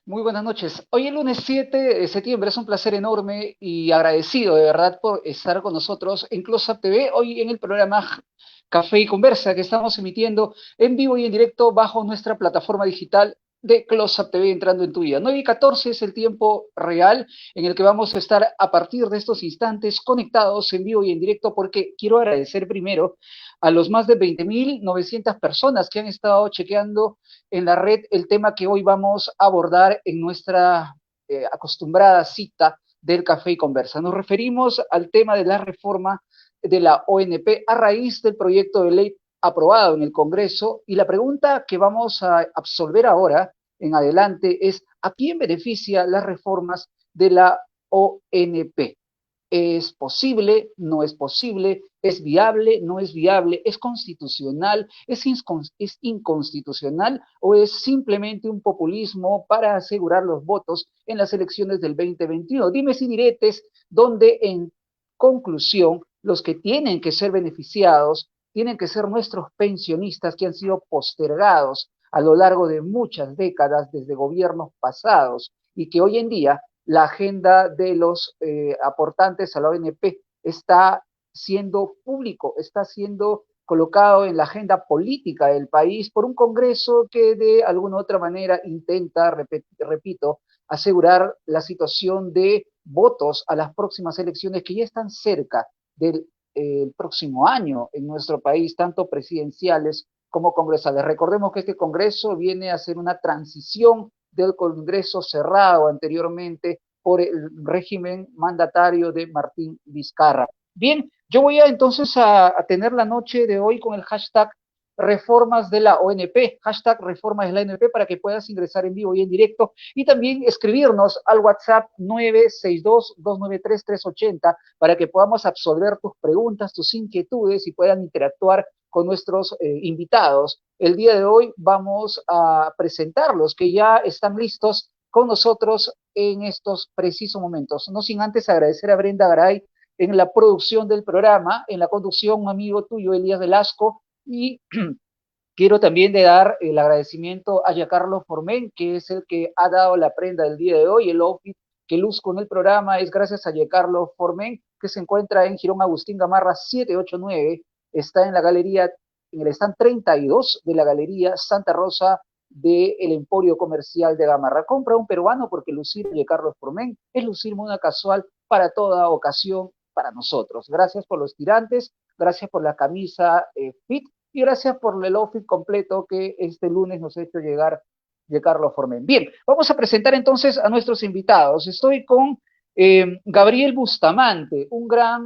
Muy buenas noches. Hoy el lunes 7 de septiembre es un placer enorme y agradecido de verdad por estar con nosotros en Close Up TV, hoy en el programa Café y Conversa que estamos emitiendo en vivo y en directo bajo nuestra plataforma digital de Close Up TV entrando en tu vida. 9:14 es el tiempo real en el que vamos a estar a partir de estos instantes conectados en vivo y en directo porque quiero agradecer primero a los más de 20.900 personas que han estado chequeando en la red el tema que hoy vamos a abordar en nuestra acostumbrada cita del Café y Conversa. Nos referimos al tema de la reforma de la ONP a raíz del proyecto de ley aprobado en el Congreso y la pregunta que vamos a absolver ahora en adelante es ¿a quién beneficia las reformas de la ONP? ¿Es posible? ¿No es posible? ¿Es viable? ¿No es viable? ¿Es constitucional? ¿Es inconstitucional? ¿O es simplemente un populismo para asegurar los votos en las elecciones del 2021? Dimes y diretes, donde en conclusión los que tienen que ser beneficiados tienen que ser nuestros pensionistas que han sido postergados a lo largo de muchas décadas desde gobiernos pasados y que hoy en día la agenda de los aportantes a la ONP está siendo público, está siendo colocado en la agenda política del país por un Congreso que de alguna u otra manera intenta, repito, asegurar la situación de votos a las próximas elecciones que ya están cerca del próximo año en nuestro país, tanto presidenciales como congresales. Recordemos que este Congreso viene a hacer una transición del Congreso cerrado anteriormente por el régimen mandatario de Martín Vizcarra. Bien, yo voy a entonces a tener la noche de hoy con el hashtag reformas de la ONP, hashtag reformas de la ONP para que puedas ingresar en vivo y en directo y también escribirnos al WhatsApp 962-293-380 para que podamos absolver tus preguntas, tus inquietudes y puedan interactuar con nuestros invitados. El día de hoy vamos a presentarlos que ya están listos con nosotros en estos precisos momentos. No sin antes agradecer a Brenda Garay en la producción del programa, en la conducción, un amigo tuyo, Elías Velasco, y quiero también de dar el agradecimiento a Giancarlo Formen, que es el que ha dado la prenda del día de hoy, el outfit que luzco en el programa es gracias a Giancarlo Formen, que se encuentra en Girón Agustín Gamarra 789, está en la galería, en el stand 32 de la galería Santa Rosa del Emporio Comercial de Gamarra. Compra un peruano porque lucir Giancarlo Formen es lucir una casual para toda ocasión para nosotros. Gracias por los tirantes, gracias por la camisa fit y gracias por el outfit completo que este lunes nos ha hecho llegar de Carlos Formen. Bien, vamos a presentar entonces a nuestros invitados. Estoy con Gabriel Bustamante, un gran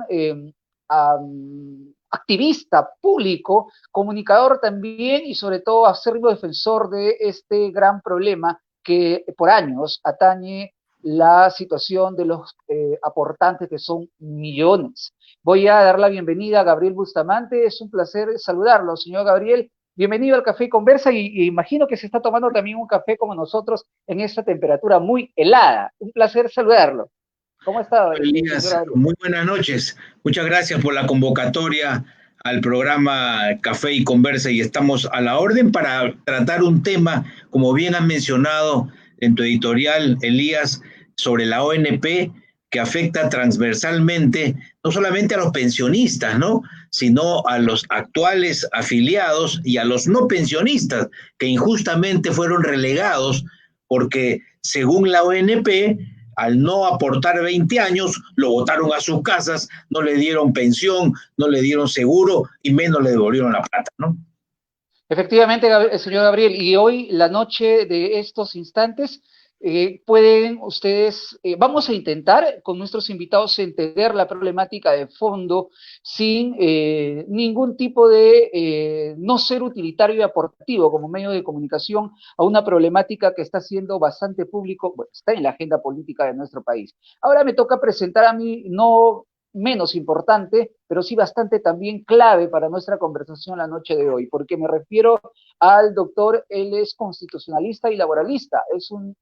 activista público, comunicador también y sobre todo acérrimo defensor de este gran problema que por años atañe la situación de los aportantes que son millones. Voy a dar la bienvenida a Gabriel Bustamante. Es un placer saludarlo, señor Gabriel. Bienvenido al Café y Conversa y imagino que se está tomando también un café como nosotros en esta temperatura muy helada. Un placer saludarlo. ¿Cómo está, señor Elías, Gabriel? muy buenas noches. Muchas gracias por la convocatoria al programa Café y Conversa y estamos a la orden para tratar un tema, como bien has mencionado en tu editorial, Elías, sobre la ONP que afecta transversalmente no solamente a los pensionistas, ¿no? Sino a los actuales afiliados y a los no pensionistas que injustamente fueron relegados porque según la ONP al no aportar 20 años, lo votaron a sus casas, no le dieron pensión, no le dieron seguro y menos le devolvieron la plata, ¿no? Efectivamente, señor Gabriel, y hoy, la noche de estos instantes, pueden ustedes, vamos a intentar con nuestros invitados entender la problemática de fondo sin ningún tipo de no ser utilitario y aportativo como medio de comunicación a una problemática que está siendo bastante público, bueno, está en la agenda política de nuestro país. Ahora me toca presentar a mí, no menos importante, pero sí bastante también clave para nuestra conversación la noche de hoy, porque me refiero al doctor, él es constitucionalista y laboralista, es un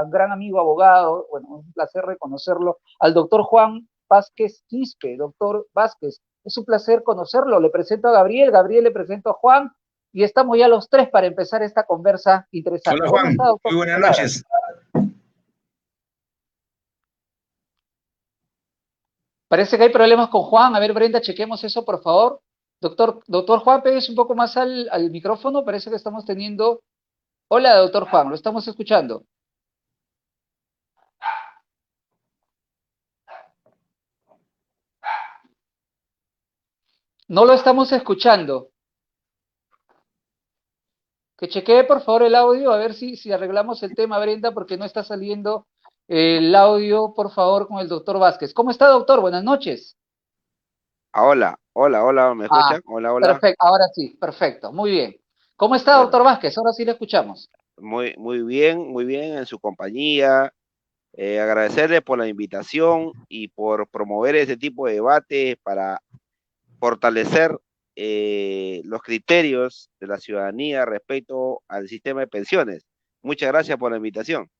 gran amigo abogado, bueno, un placer reconocerlo, al doctor Juan Vázquez Quispe, doctor Vázquez, es un placer conocerlo, le presento a Gabriel, Gabriel le presento a Juan, y estamos ya los tres para empezar esta conversa Hola interesante. ¿Cómo Juan, está, doctor? muy Sus buenas palabras. noches. Parece que hay problemas con Juan. A ver, Brenda, chequemos eso, por favor. Doctor Juan, pegues un poco más al micrófono. Parece que estamos teniendo... Hola, doctor Juan, lo estamos escuchando. No lo estamos escuchando. Que chequee, por favor, el audio, a ver si arreglamos el tema, Brenda, porque no está saliendo el audio, por favor, con el doctor Vázquez. ¿Cómo está, doctor? Buenas noches. Hola, ¿me Ah, escuchan? Hola. perfecto, ahora sí, perfecto, muy bien. ¿Cómo está, Bueno, doctor Vázquez? Ahora sí le escuchamos. muy bien en su compañía. Agradecerle por la invitación y por promover este tipo de debates para fortalecer los criterios de la ciudadanía respecto al sistema de pensiones. Muchas gracias por la invitación.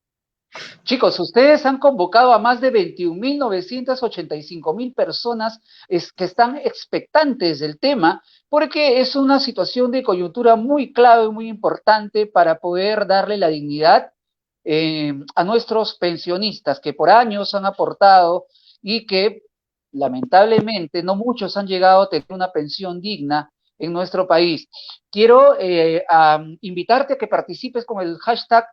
Chicos, ustedes han convocado a más de 21.985.000 personas que están expectantes del tema porque es una situación de coyuntura muy clave, muy importante para poder darle la dignidad a nuestros pensionistas que por años han aportado y que lamentablemente no muchos han llegado a tener una pensión digna en nuestro país. Quiero invitarte a que participes con el hashtag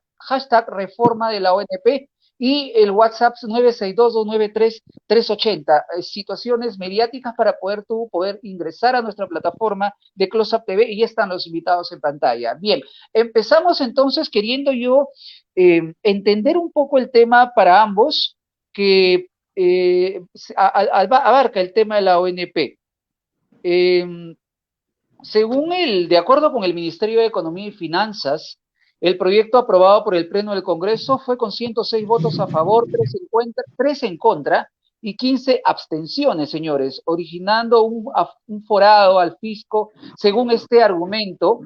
reforma de la ONP y el WhatsApp 962-293-380, situaciones mediáticas para poder ingresar a nuestra plataforma de Close Up TV y ya están los invitados en pantalla. Bien, empezamos entonces queriendo yo entender un poco el tema para ambos que abarca el tema de la ONP. De acuerdo con el Ministerio de Economía y Finanzas, el proyecto aprobado por el Pleno del Congreso fue con 106 votos a favor, 3 en contra y 15 abstenciones, señores, originando un forado al fisco. Según este argumento,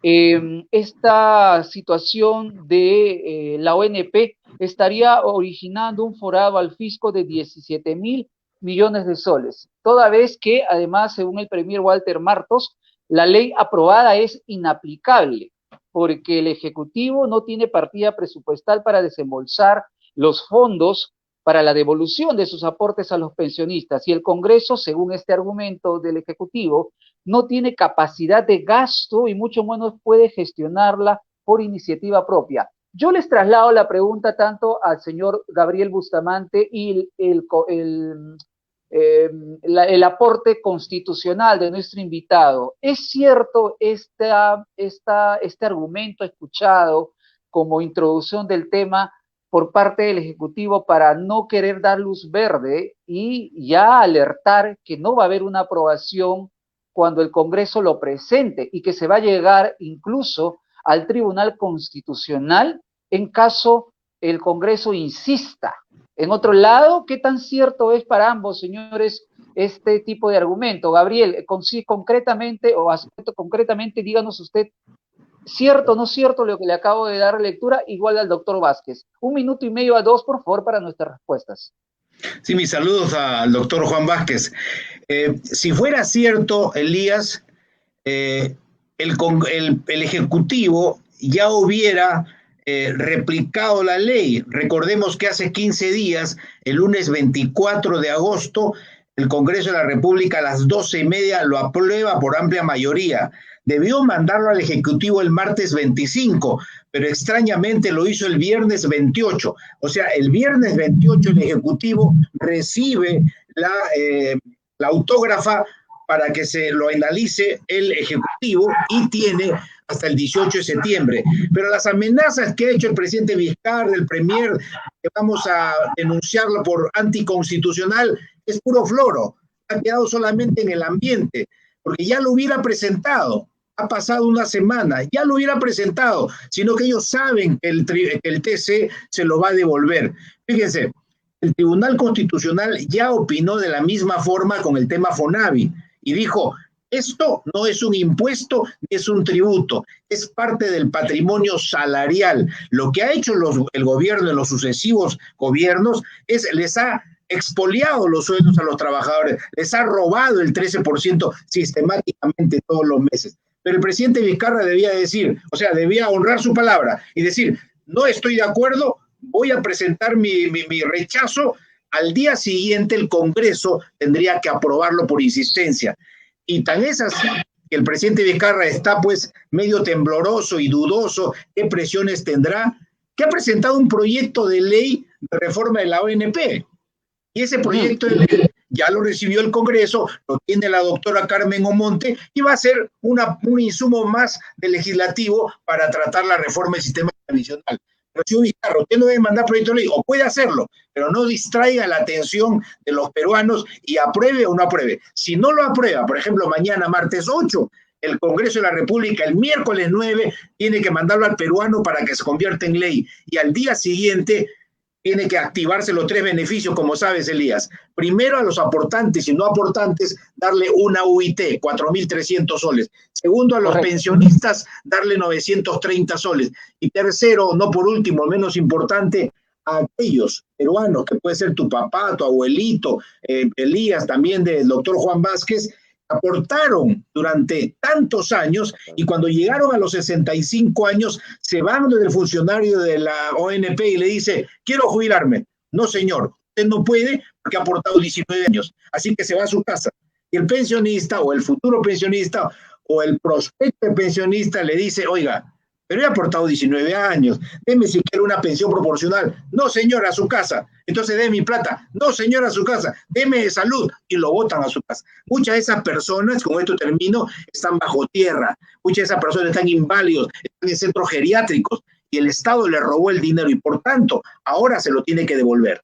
esta situación de la ONP estaría originando un forado al fisco de 17.000 millones de soles, toda vez que, además, según el premier Walter Martos, la ley aprobada es inaplicable porque el Ejecutivo no tiene partida presupuestal para desembolsar los fondos para la devolución de sus aportes a los pensionistas y el Congreso, según este argumento del Ejecutivo, no tiene capacidad de gasto y mucho menos puede gestionarla por iniciativa propia. Yo les traslado la pregunta tanto al señor Gabriel Bustamante y el aporte constitucional de nuestro invitado. ¿Es cierto este argumento escuchado como introducción del tema por parte del Ejecutivo para no querer dar luz verde y ya alertar que no va a haber una aprobación cuando el Congreso lo presente y que se va a llegar incluso al Tribunal Constitucional en caso el Congreso insista? En otro lado, ¿qué tan cierto es para ambos, señores, este tipo de argumento? Gabriel, concretamente o aspecto concretamente, díganos usted, cierto o no cierto lo que le acabo de dar lectura, igual al doctor Vázquez. 1 minuto y medio a 2, por favor, para nuestras respuestas. Sí, mis saludos al doctor Juan Vázquez. Si fuera cierto, Elías, el Ejecutivo ya hubiera replicado la ley. Recordemos que hace 15 días, el lunes 24 de agosto, el Congreso de la República a las 12:30 lo aprueba por amplia mayoría. Debió mandarlo al Ejecutivo el martes 25, pero extrañamente lo hizo el viernes 28. O sea, el viernes 28 el Ejecutivo recibe la autógrafa para que se lo analice el Ejecutivo y tiene hasta el 18 de septiembre. Pero las amenazas que ha hecho el presidente Vizcarra, el premier, que vamos a denunciarlo por anticonstitucional, es puro floro. Ha quedado solamente en el ambiente, porque ya lo hubiera presentado. Ha pasado una semana, ya lo hubiera presentado, sino que ellos saben que el TC se lo va a devolver. Fíjense, el Tribunal Constitucional ya opinó de la misma forma con el tema FONAVI y dijo, esto no es un impuesto ni es un tributo, es parte del patrimonio salarial. Lo que ha hecho el gobierno en los sucesivos gobiernos es les ha expoliado los sueldos a los trabajadores, les ha robado el 13% sistemáticamente todos los meses. Pero el presidente Vizcarra debía decir, o sea, debía honrar su palabra y decir, no estoy de acuerdo, voy a presentar mi rechazo Al día siguiente el Congreso tendría que aprobarlo por insistencia. Y tan es así que el presidente Vizcarra está pues medio tembloroso y dudoso qué presiones tendrá, que ha presentado un proyecto de ley de reforma de la ONP. Y ese proyecto de ley ya lo recibió el Congreso, lo tiene la doctora Carmen Omonte y va a ser un insumo más del legislativo para tratar la reforma del sistema tradicional. Pero señor Vizcarra, usted no debe mandar proyecto de ley, o puede hacerlo, pero no distraiga la atención de los peruanos y apruebe o no apruebe. Si no lo aprueba, por ejemplo, mañana, martes 8, el Congreso de la República, el miércoles 9, tiene que mandarlo al peruano para que se convierta en ley. Y al día siguiente tiene que activarse los 3 beneficios, como sabes, Elías. Primero, a los aportantes y no aportantes, darle una UIT, 4.300 soles. Segundo, a los pensionistas, darle 930 soles. Y tercero, no por último, menos importante, a aquellos peruanos, que puede ser tu papá, tu abuelito, Elías, también del doctor Juan Vázquez, aportaron durante tantos años y cuando llegaron a los 65 años se van del funcionario de la ONP y le dice, quiero jubilarme. No, señor, usted no puede porque ha aportado 19 años, así que se va a su casa. Y el pensionista o el futuro pensionista o el prospecto pensionista le dice, oiga, pero he aportado 19 años, deme siquiera una pensión proporcional. No, señora, a su casa. Entonces deme mi plata. No, señora, a su casa. Deme de salud. Y lo botan a su casa. Muchas de esas personas, con esto termino, están bajo tierra. Muchas de esas personas están inválidos, están en centros geriátricos. Y el Estado le robó el dinero y por tanto, ahora se lo tiene que devolver.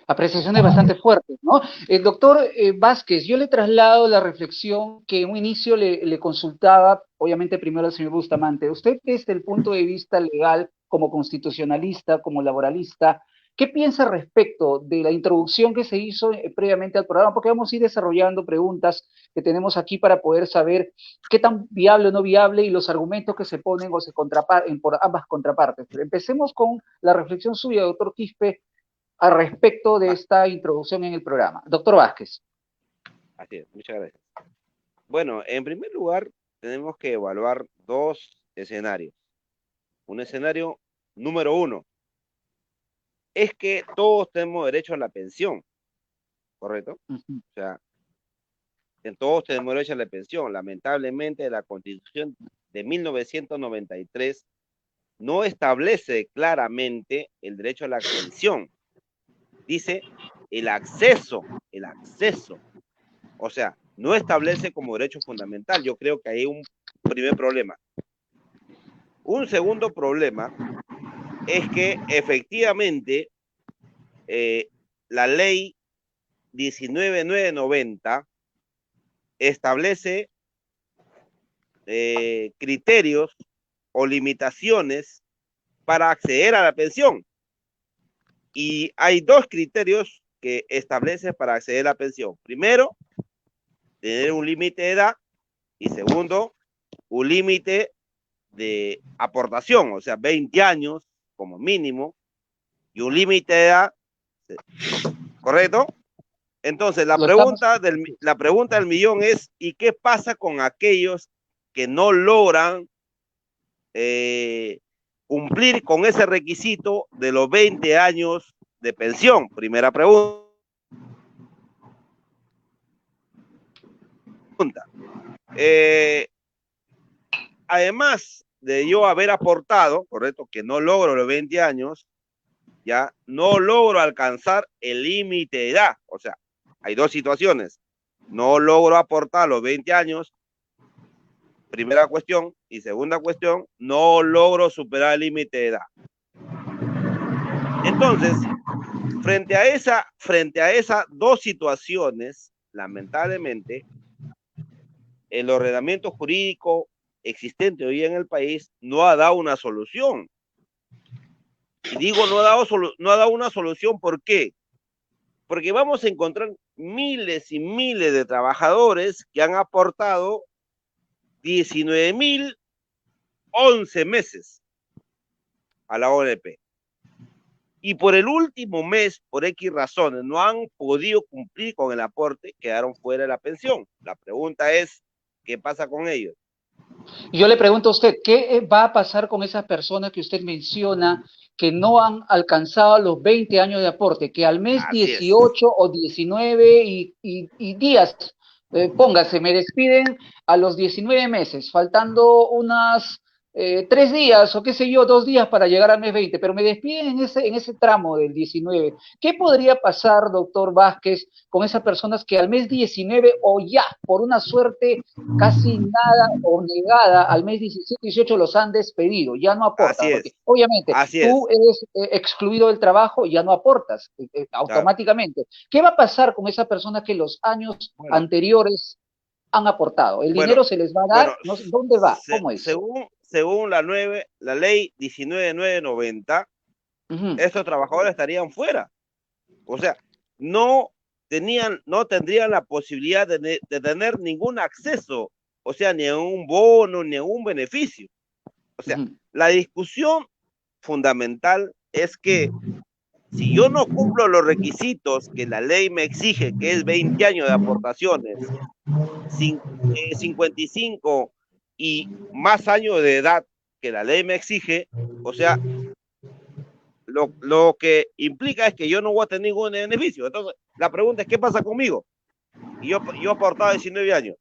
Apreciaciones bastante fuertes, ¿no? Doctor Vázquez, yo le traslado la reflexión que en un inicio le consultaba, obviamente primero al señor Bustamante. Usted, desde el punto de vista legal, como constitucionalista, como laboralista, ¿qué piensa respecto de la introducción que se hizo previamente al programa? Porque vamos a ir desarrollando preguntas que tenemos aquí para poder saber qué tan viable o no viable y los argumentos que se ponen o se contraponen por ambas contrapartes. Pero empecemos con la reflexión suya, doctor Quispe, al respecto de esta introducción en el programa. Doctor Vázquez. Así es, muchas gracias. Bueno, en primer lugar, tenemos que evaluar 2 escenarios. Un escenario número 1 es que todos tenemos derecho a la pensión, ¿correcto? O sea, todos tenemos derecho a la pensión. Lamentablemente, la Constitución de 1993 no establece claramente el derecho a la pensión. Dice el acceso. O sea, no establece como derecho fundamental. Yo creo que hay un primer problema. Un segundo problema es que efectivamente la ley 19990 establece criterios o limitaciones para acceder a la pensión. Y hay 2 criterios que establece para acceder a la pensión. Primero, tener un límite de edad y segundo, un límite de aportación, o sea, 20 años como mínimo y un límite de edad, ¿correcto? Entonces, la pregunta del millón es, ¿y qué pasa con aquellos que no logran cumplir con ese requisito de los 20 años de pensión? Primera pregunta. Además de yo haber aportado, correcto, que no logro los 20 años, ya no logro alcanzar el límite de edad. O sea, hay 2 situaciones. No logro aportar los 20 años, primera cuestión, y segunda cuestión, no logro superar el límite de edad. Entonces, frente a esas 2 situaciones, lamentablemente, el ordenamiento jurídico existente hoy en el país no ha dado una solución. Y digo, no ha dado una solución, ¿por qué? Porque vamos a encontrar miles y miles de trabajadores que han aportado 19.011 meses a la ONP. Y por el último mes, por X razones, no han podido cumplir con el aporte, quedaron fuera de la pensión. La pregunta es, ¿qué pasa con ellos? Y yo le pregunto a usted, ¿qué va a pasar con esas personas que usted menciona que no han alcanzado los 20 años de aporte, que al mes Así es. 18 o 19 y días, póngase, me despiden a los 19 meses, faltando unas 3 días o qué sé yo, 2 días para llegar al mes 20, pero me despiden en ese tramo del 19. ¿Qué podría pasar, doctor Vázquez, con esas personas que al mes 19 o ya, por una suerte casi nada o negada, al mes 17, 18 los han despedido, ya no aportan? Así Porque es. obviamente Así tú es. eres excluido del trabajo y ya no aportas Claro. automáticamente. ¿Qué va a pasar con esas personas que los años Bueno, anteriores han aportado? ¿El bueno, dinero se les va a dar? bueno, No sé, ¿dónde va? ¿Cómo es? según la ley 19990, Ujú, estos trabajadores estarían fuera. O sea, no no tendrían la posibilidad de tener ningún acceso, o sea, ni a un bono, ni a un beneficio. O sea, ujú. la discusión fundamental es que si yo no cumplo los requisitos que la ley me exige, que es 20 años de aportaciones, 55 y más años de edad que la ley me exige, o sea, lo que implica es que yo no voy a tener ningún beneficio. Entonces, la pregunta es, ¿qué pasa conmigo? Y yo he aportado 19 años.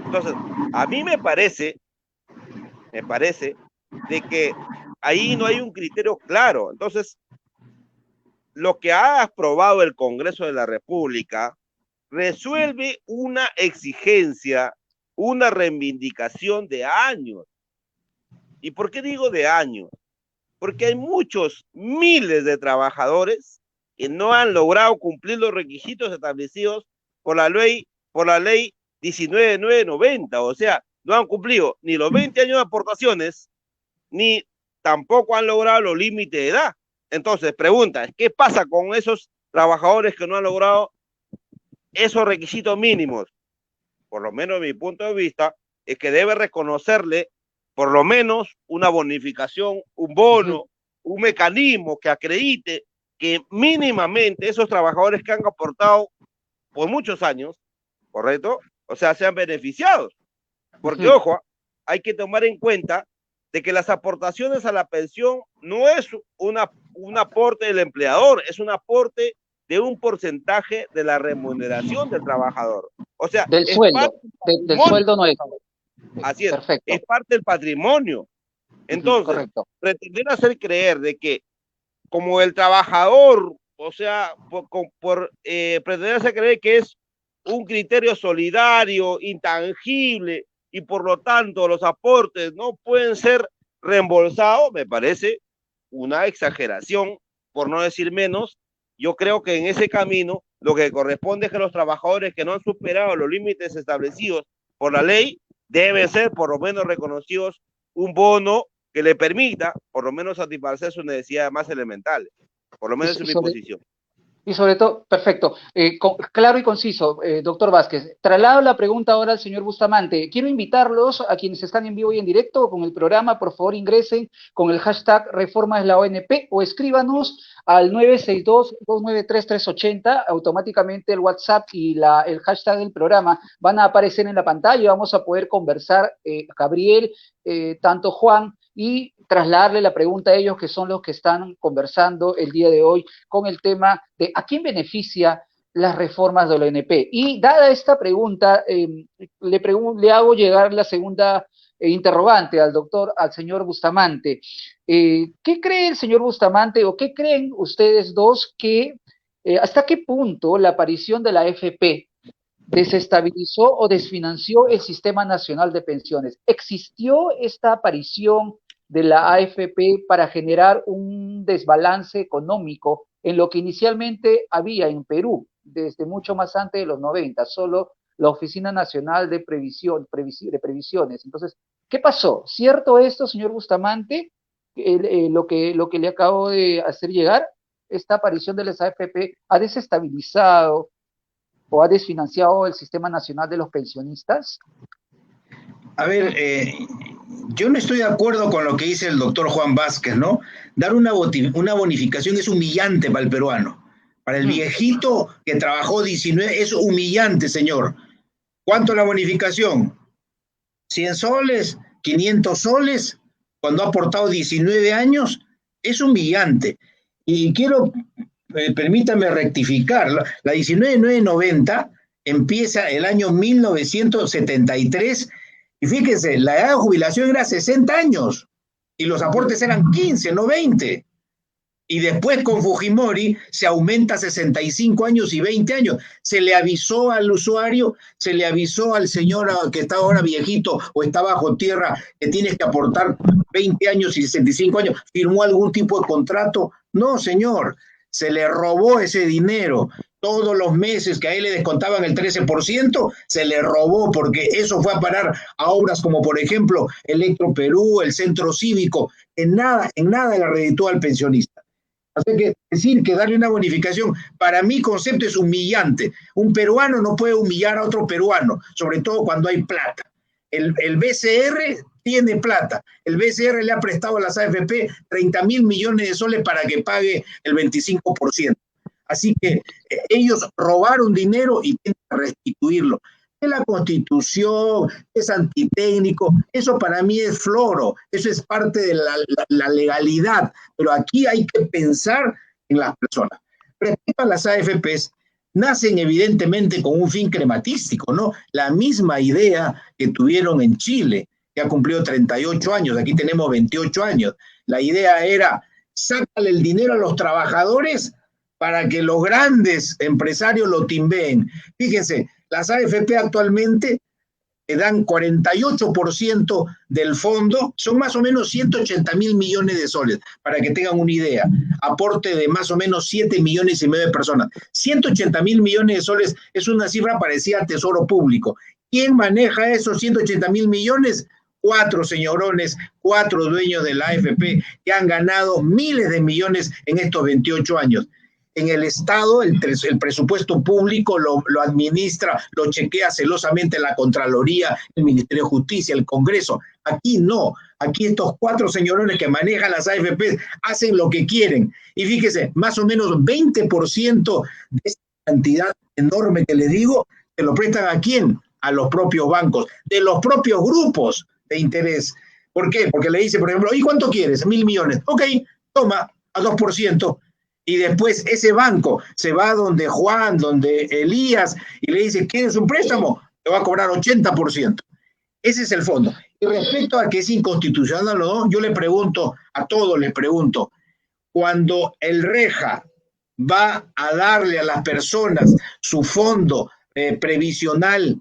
Entonces, a mí me parece de que ahí no hay un criterio claro. Entonces, lo que ha aprobado el Congreso de la República resuelve una exigencia, una reivindicación de años. ¿Y por qué digo de años? Porque hay muchos, miles de trabajadores que no han logrado cumplir los requisitos establecidos por la ley 19990. O sea, no han cumplido ni los 20 años de aportaciones, ni tampoco han logrado los límites de edad. Entonces, pregunta, ¿qué pasa con esos trabajadores que no han logrado esos requisitos mínimos? Por lo menos de mi punto de vista, es que debe reconocerle por lo menos una bonificación, un bono, un mecanismo que acredite que mínimamente esos trabajadores que han aportado por muchos años, ¿correcto? O sea, sean beneficiados. Porque, ojo, hay que tomar en cuenta de que las aportaciones a la pensión no es un aporte del empleador, es un aporte de un porcentaje de la remuneración del trabajador. O sea, Del es parte sueldo, del del patrimonio. sueldo no es. Así es Perfecto. parte del patrimonio. Entonces, Correcto. pretender hacer creer de que como el trabajador, o sea, pretender hacer creer que es un criterio solidario, intangible, y por lo tanto los aportes no pueden ser reembolsados, me parece una exageración, por no decir menos. Yo creo que en ese camino lo que corresponde es que los trabajadores que no han superado los límites establecidos por la ley deben ser por lo menos reconocidos un bono que le permita por lo menos satisfacer sus necesidades más elementales. Por lo menos es mi posición. Y sobre todo, perfecto, claro y conciso, doctor Vázquez. Traslado la pregunta ahora al señor Bustamante. Quiero invitarlos a quienes están en vivo y en directo con el programa, por favor ingresen con el hashtag Reforma es la ONP o escríbanos al 962-293-380, automáticamente el WhatsApp y el hashtag del programa van a aparecer en la pantalla y vamos a poder conversar, Gabriel, tanto Juan, y trasladarle la pregunta a ellos, que son los que están conversando el día de hoy con el tema de a quién beneficia las reformas de la ONP. Y dada esta pregunta, le hago llegar la segunda interrogante al señor Bustamante. ¿Qué cree el señor Bustamante o qué creen ustedes dos que hasta qué punto la aparición de la AFP desestabilizó o desfinanció el Sistema Nacional de Pensiones? ¿Existió esta aparición de la AFP para generar un desbalance económico en lo que inicialmente había en Perú, desde mucho más antes de los 90, solo la Oficina Nacional de Previsiones? Entonces, ¿qué pasó? ¿Cierto esto, señor Bustamante, lo que le acabo de hacer llegar? ¿Esta aparición de las AFP ha desestabilizado o ha desfinanciado el Sistema Nacional de los Pensionistas? A ver, yo no estoy de acuerdo con lo que dice el doctor Juan Vázquez, ¿no? Dar una bonificación es humillante para el peruano. Para el viejito que trabajó 19 es humillante, señor. ¿Cuánto la bonificación? ¿100 soles? ¿500 soles? Cuando ha aportado 19 años. Es humillante. Y quiero, permítame rectificar, la 19.990 empieza el año 1973 y fíjense, la edad de jubilación era 60 años y los aportes eran 15, no 20. Y después con Fujimori se aumenta a 65 años y 20 años. Se le avisó al usuario, se le avisó al señor que está ahora viejito o está bajo tierra que tienes que aportar 20 años y 65 años. ¿Firmó algún tipo de contrato? No, señor. Se le robó ese dinero. Todos los meses que a él le descontaban el 13%, se le robó porque eso fue a parar a obras como, por ejemplo, Electro Perú, el Centro Cívico. En nada le reditúa al pensionista. Así que decir que darle una bonificación, para mi concepto es humillante. Un peruano no puede humillar a otro peruano, sobre todo cuando hay plata. El BCR tiene plata. El BCR le ha prestado a las AFP 30.000 millones de soles para que pague el 25%. Así que ellos robaron dinero y tienen que restituirlo. Es la Constitución, es antitécnico, eso para mí es floro, eso es parte de la legalidad, pero aquí hay que pensar en las personas. Respecto a las AFPs, nacen evidentemente con un fin crematístico, ¿no? La misma idea que tuvieron en Chile, que ha cumplido 38 años, aquí tenemos 28 años. La idea era, sácale el dinero a los trabajadores para que los grandes empresarios lo timbeen. Fíjense, las AFP actualmente dan 48% del fondo, son más o menos 180.000 millones de soles, para que tengan una idea, aporte de más o menos 7,5 millones de personas. 180.000 millones de soles es una cifra parecida al Tesoro Público. ¿Quién maneja esos 180.000 millones? 4 señorones, 4 dueños de la AFP que han ganado miles de millones en estos 28 años. En el Estado, el presupuesto público lo administra, lo chequea celosamente la Contraloría, el Ministerio de Justicia, el Congreso. Aquí no. Aquí estos 4 señorones que manejan las AFP hacen lo que quieren. Y fíjese, más o menos 20% de esta cantidad enorme que les digo, ¿se lo prestan a quién? A los propios bancos, de los propios grupos de interés. ¿Por qué? Porque le dice, por ejemplo, ¿y cuánto quieres? 1.000 millones. Ok, toma, a 2%. Y después ese banco se va donde Juan, donde Elías, y le dice, ¿quieres un préstamo? Te va a cobrar 80%. Ese es el fondo. Y respecto a que es inconstitucional o no, yo le pregunto, a todos les pregunto, cuando el REJA va a darle a las personas su fondo previsional,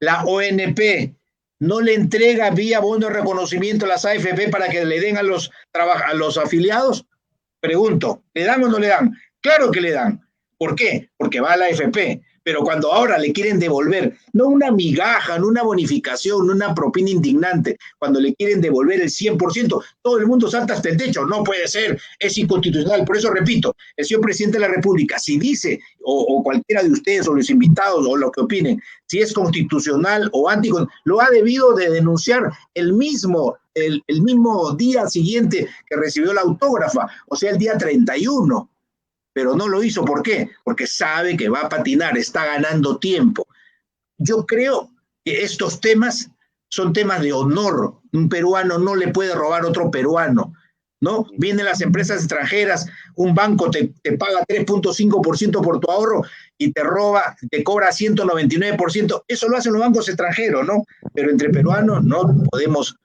la ONP no le entrega vía bono de reconocimiento a las AFP para que le den a los afiliados. Pregunto, ¿le dan o no le dan? Claro que le dan. ¿Por qué? Porque va a la AFP. Pero cuando ahora le quieren devolver, no una migaja, no una bonificación, no una propina indignante, cuando le quieren devolver el 100%, todo el mundo salta hasta el techo. No puede ser, es inconstitucional. Por eso repito, el señor presidente de la República, si dice, o cualquiera de ustedes, o los invitados, o lo que opinen, si es constitucional o anticonstitucional, lo ha debido de denunciar el mismo día siguiente que recibió la autógrafa, o sea, el día 31. Pero no lo hizo. ¿Por qué? Porque sabe que va a patinar, está ganando tiempo. Yo creo que estos temas son temas de honor. Un peruano no le puede robar a otro peruano, ¿no? Vienen las empresas extranjeras, un banco te paga 3.5% por tu ahorro y te cobra 199%. Eso lo hacen los bancos extranjeros, ¿no? Pero entre peruanos no podemos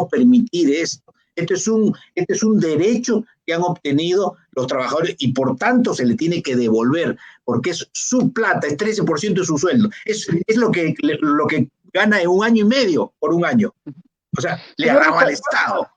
permitir esto. Este es un derecho que han obtenido los trabajadores y por tanto se le tiene que devolver, porque es su plata, es 13% de su sueldo. Es lo que gana en 1 año y medio por 1 año. O sea, le ha dado al Estado.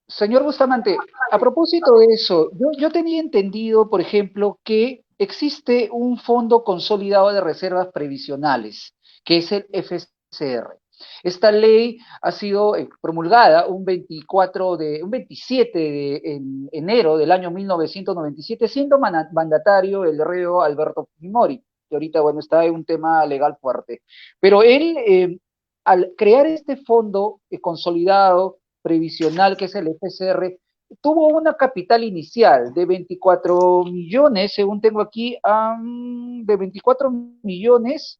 Señor Bustamante, a propósito de eso, yo tenía entendido, por ejemplo, que existe un fondo consolidado de reservas previsionales, que es el FCR. Esta ley ha sido promulgada un 27 de enero del año 1997, siendo mandatario el reo Alberto Fujimori, que ahorita, bueno, está en un tema legal fuerte. Pero él, al crear este fondo consolidado previsional, que es el FCR, tuvo una capital inicial de 24 millones, según tengo aquí, de 24 millones.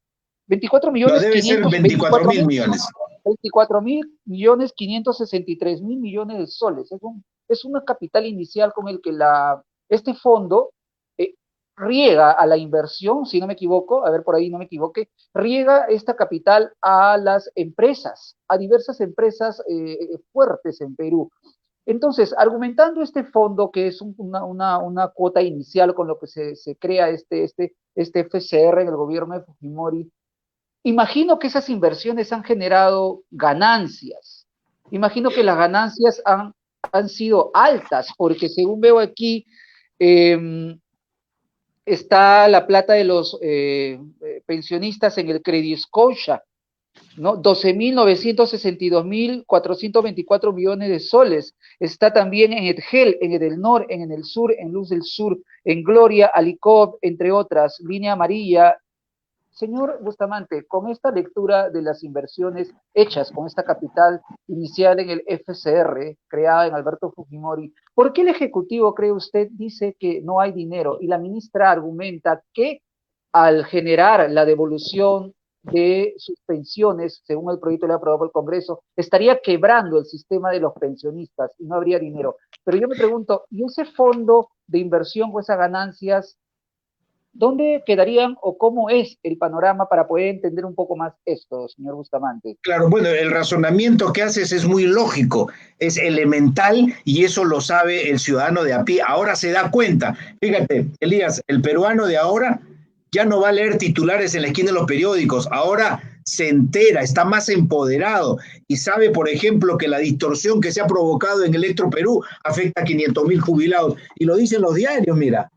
24 millones. No, debe 500, ser 24.000 millones. 24 mil millones 563 mil millones de soles. Es un es una capital inicial con el que este fondo riega a la inversión, si no me equivoco, a ver por ahí no me equivoque, riega esta capital a las empresas, a diversas empresas fuertes en Perú. Entonces, argumentando este fondo, que es una cuota inicial con lo que se crea este FCR en el gobierno de Fujimori, imagino que esas inversiones han generado ganancias. Imagino que las ganancias han sido altas, porque según veo aquí, eh, está la plata de los pensionistas en el Credit Scotia, ¿no? 12.962.424 millones de soles. Está también en Edgel, en Edelnor, en el Sur, en Luz del Sur, en Gloria, Alicop, entre otras, Línea Amarilla. Señor Bustamante, con esta lectura de las inversiones hechas con esta capital inicial en el FCR, creada en Alberto Fujimori, ¿por qué el Ejecutivo, cree usted, dice que no hay dinero? Y la ministra argumenta que al generar la devolución de sus pensiones, según el proyecto que le ha aprobado el Congreso, estaría quebrando el sistema de los pensionistas y no habría dinero. Pero yo me pregunto, ¿y ese fondo de inversión o esas ganancias, dónde quedarían o cómo es el panorama para poder entender un poco más esto, señor Bustamante? Claro, bueno, el razonamiento que haces es muy lógico, es elemental y eso lo sabe el ciudadano de a pie. Ahora se da cuenta. Fíjate, Elías, el peruano de ahora ya no va a leer titulares en la esquina de los periódicos, ahora se entera, está más empoderado y sabe, por ejemplo, que la distorsión que se ha provocado en Electro Perú afecta a 500.000 jubilados. Y lo dicen los diarios, mira,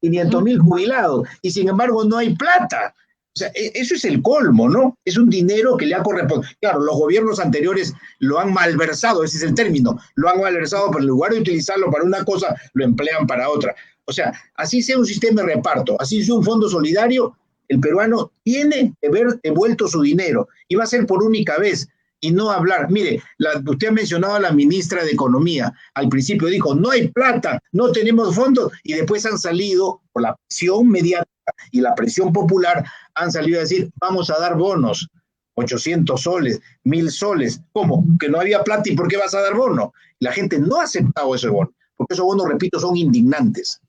500.000 jubilados, y sin embargo no hay plata. O sea, eso es el colmo, ¿no? Es un dinero que le ha correspondido. Claro, los gobiernos anteriores lo han malversado, ese es el término, lo han malversado, pero en lugar de utilizarlo para una cosa, lo emplean para otra. O sea, así sea un sistema de reparto, así sea un fondo solidario, el peruano tiene que ver devuelto su dinero y va a ser por única vez y no hablar. Mire, usted ha mencionado a la ministra de Economía. Al principio dijo, no hay plata, no tenemos fondos, y después han salido, por la presión mediática y la presión popular, han salido a decir, vamos a dar bonos, 800 soles, 1.000 soles. ¿Cómo? Que no había plata y ¿por qué vas a dar bono? La gente no ha aceptado ese bono, porque esos bonos, repito, son indignantes.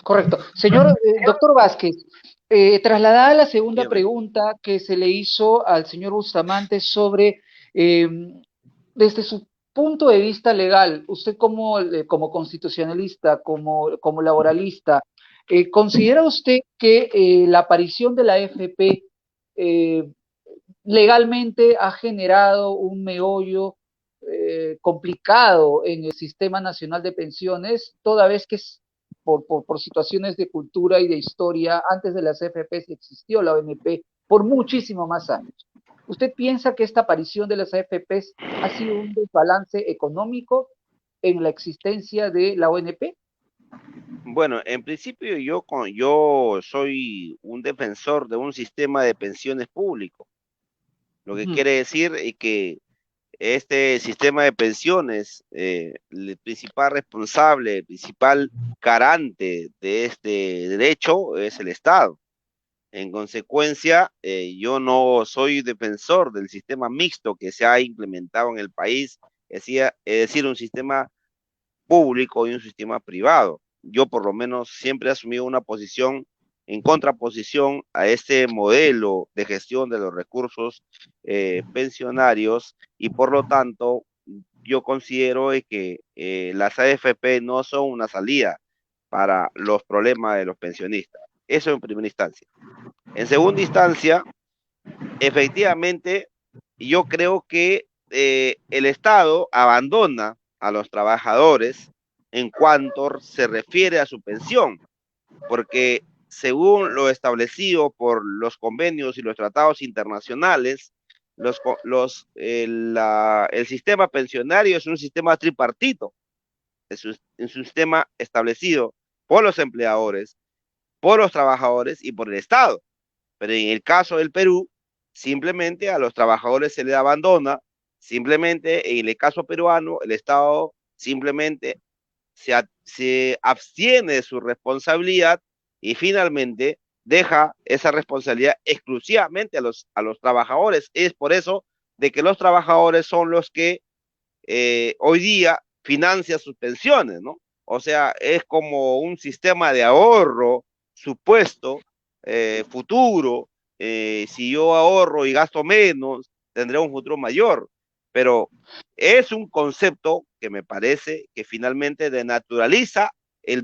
Correcto. Señor doctor Vázquez, trasladada la segunda Dígame. pregunta que se le hizo al señor Bustamante sobre, eh, desde su punto de vista legal, usted como constitucionalista, como laboralista, ¿considera usted que la aparición de la AFP legalmente ha generado un meollo complicado en el Sistema Nacional de Pensiones, toda vez que por situaciones de cultura y de historia, antes de las AFPs existió la ONP por muchísimo más años? ¿Usted piensa que esta aparición de las AFPs ha sido un desbalance económico en la existencia de la ONP? Bueno, en principio yo soy un defensor de un sistema de pensiones público, lo que quiere decir que este sistema de pensiones, el principal responsable, el principal garante de este derecho es el Estado. En consecuencia, yo no soy defensor del sistema mixto que se ha implementado en el país, es decir, un sistema público y un sistema privado. Yo por lo menos siempre he asumido una posición en contraposición a este modelo de gestión de los recursos pensionarios y por lo tanto yo considero que las AFP no son una salida para los problemas de los pensionistas. Eso en primera instancia. En segunda instancia, efectivamente, yo creo que el Estado abandona a los trabajadores en cuanto se refiere a su pensión, porque según lo establecido por los convenios y los tratados internacionales, el sistema pensionario es un sistema tripartito, es un sistema establecido por los empleadores, por los trabajadores y por el Estado. Pero en el caso del Perú, simplemente a los trabajadores se les abandona, simplemente en el caso peruano, el Estado simplemente se abstiene de su responsabilidad y finalmente deja esa responsabilidad exclusivamente a los trabajadores. Es por eso de que los trabajadores son los que hoy día financia sus pensiones, ¿no? O sea, es como un sistema de ahorro supuesto, futuro. Si yo ahorro y gasto menos, tendré un futuro mayor. Pero es un concepto que me parece que finalmente denaturaliza el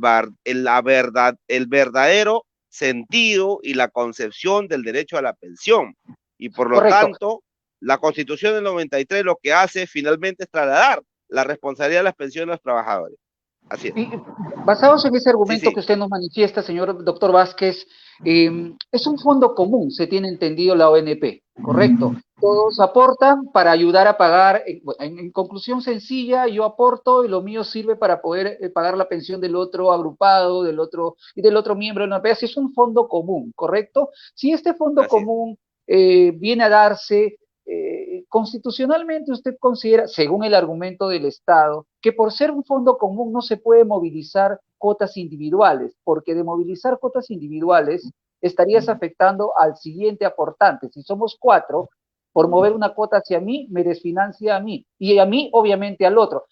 verdadero sentido y la concepción del derecho a la pensión. Y por lo Correcto. tanto, la Constitución del 93 lo que hace finalmente es trasladar la responsabilidad de las pensiones a los trabajadores. Así es. Y basados en ese Sí, argumento sí. que usted nos manifiesta, señor doctor Vázquez, es un fondo común, se tiene entendido la ONP, ¿correcto? Todos aportan para ayudar a pagar, en conclusión sencilla, yo aporto y lo mío sirve para poder pagar la pensión del otro agrupado, del otro y del otro miembro de la ONP. Así es un fondo común, ¿correcto? Si este fondo Así es. común viene a darse constitucionalmente, usted considera, según el argumento del Estado, que por ser un fondo común no se puede movilizar cuotas individuales, porque de movilizar cuotas individuales estarías afectando al siguiente aportante. Si somos 4, por mover una cuota hacia mí, me desfinancia a mí, y a mí, obviamente, al otro.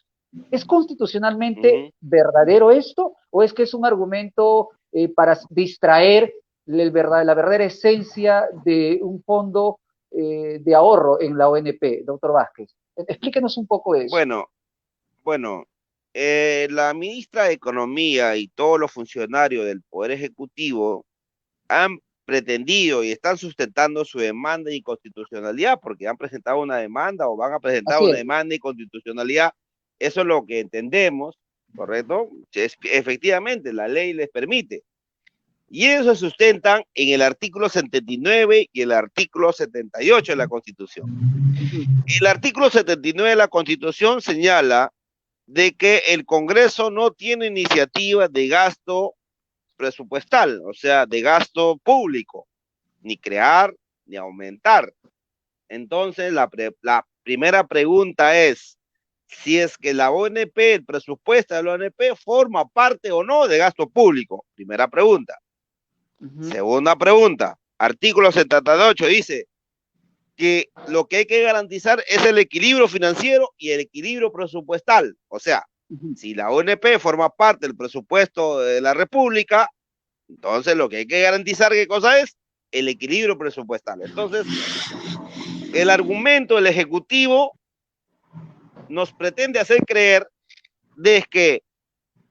¿Es constitucionalmente verdadero esto, o es que es un argumento para distraer la verdadera esencia de un fondo de ahorro en la ONP, doctor Vázquez? Explíquenos un poco eso. Bueno, la ministra de Economía y todos los funcionarios del Poder Ejecutivo han pretendido y están sustentando su demanda de inconstitucionalidad porque han presentado una demanda o van a presentar una demanda de inconstitucionalidad. Eso es lo que entendemos, ¿correcto? Efectivamente, la ley les permite. Y eso se sustentan en el artículo 79 y el artículo 78 de la Constitución. El artículo 79 de la Constitución señala de que el Congreso no tiene iniciativa de gasto presupuestal, o sea, de gasto público, ni crear ni aumentar. Entonces, la primera pregunta es si es que la ONP, el presupuesto de la ONP, forma parte o no de gasto público. Primera pregunta. Segunda pregunta, artículo 78 dice que lo que hay que garantizar es el equilibrio financiero y el equilibrio presupuestal. O sea, si la ONP forma parte del presupuesto de la República, entonces lo que hay que garantizar, ¿qué cosa es? El equilibrio presupuestal. Entonces, el argumento del Ejecutivo nos pretende hacer creer de que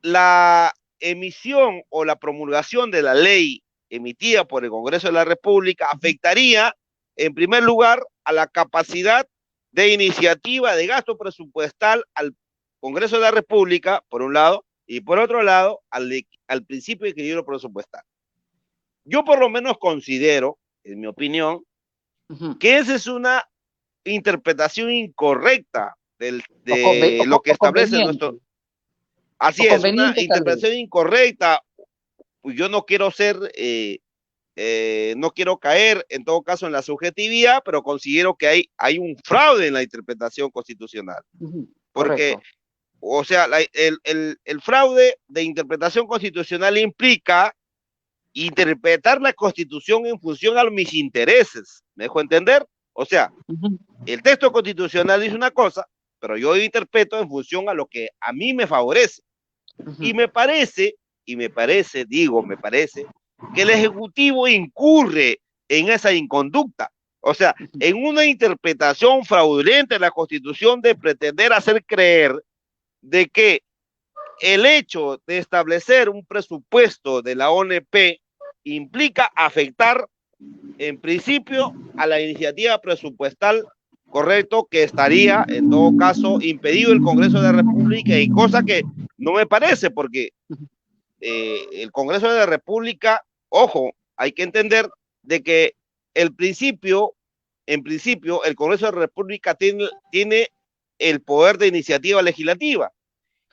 la emisión o la promulgación de la ley emitida por el Congreso de la República afectaría, en primer lugar, a la capacidad de iniciativa de gasto presupuestal al Congreso de la República, por un lado, y por otro lado, al principio de equilibrio presupuestal. Yo por lo menos considero, en mi opinión, que esa es una interpretación incorrecta de lo que establece nuestro... Así es, una interpretación incorrecta. Yo no quiero ser, no quiero caer en todo caso en la subjetividad, pero considero que hay un fraude en la interpretación constitucional. Porque, o sea, el fraude de interpretación constitucional implica interpretar la Constitución en función a mis intereses. ¿Me dejo entender? O sea, el texto constitucional dice una cosa, pero yo interpreto en función a lo que a mí me favorece. Y me parece que el Ejecutivo incurre en esa inconducta. O sea, en una interpretación fraudulenta de la Constitución de pretender hacer creer de que el hecho de establecer un presupuesto de la ONP implica afectar en principio a la iniciativa presupuestal, correcto, que estaría en todo caso impedido el Congreso de la República, y cosa que no me parece, porque el Congreso de la República, ojo, hay que entender de que en principio el Congreso de la República tiene el poder de iniciativa legislativa.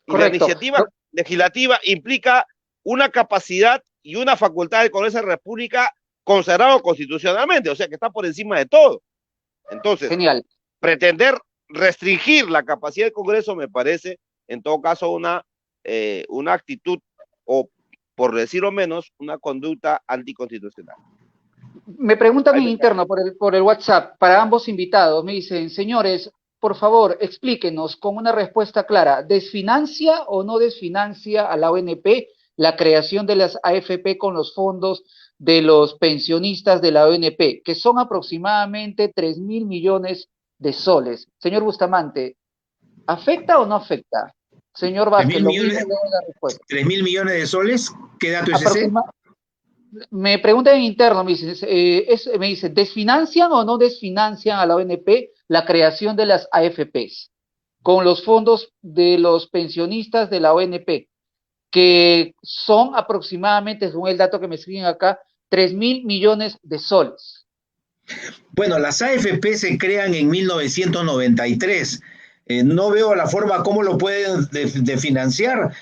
Y la iniciativa legislativa implica una capacidad y una facultad del Congreso de la República consagrado constitucionalmente, o sea que está por encima de todo. Entonces, pretender restringir la capacidad del Congreso me parece, en todo caso, una actitud, o por decirlo menos, una conducta anticonstitucional. Me preguntan en interno por el WhatsApp, para ambos invitados, me dicen, señores, por favor, explíquenos con una respuesta clara, ¿desfinancia o no desfinancia a la ONP la creación de las AFP con los fondos de los pensionistas de la ONP, que son aproximadamente 3.000 millones de soles? Señor Bustamante, ¿afecta o no afecta? Señor 3 Vázquez, mil lo millones, mismo de la respuesta. 3.000 millones de soles, ¿qué dato es ese? Me preguntan en interno, me dice, ¿desfinancian o no desfinancian a la ONP la creación de las AFPs con los fondos de los pensionistas de la ONP, que son aproximadamente, según el dato que me escriben acá, 3.000 millones de soles? Bueno, las AFP se crean en 1993. No veo la forma cómo lo pueden de financiar.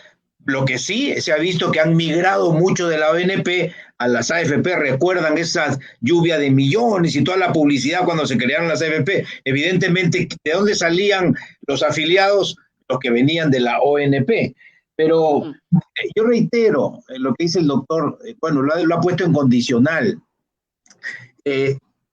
Lo que sí se ha visto que han migrado mucho de la ONP a las AFP. Recuerdan esa lluvia de millones y toda la publicidad cuando se crearon las AFP. Evidentemente, ¿de dónde salían los afiliados? Los que venían de la ONP. Pero yo reitero lo que dice el doctor, bueno, lo ha puesto en condicional.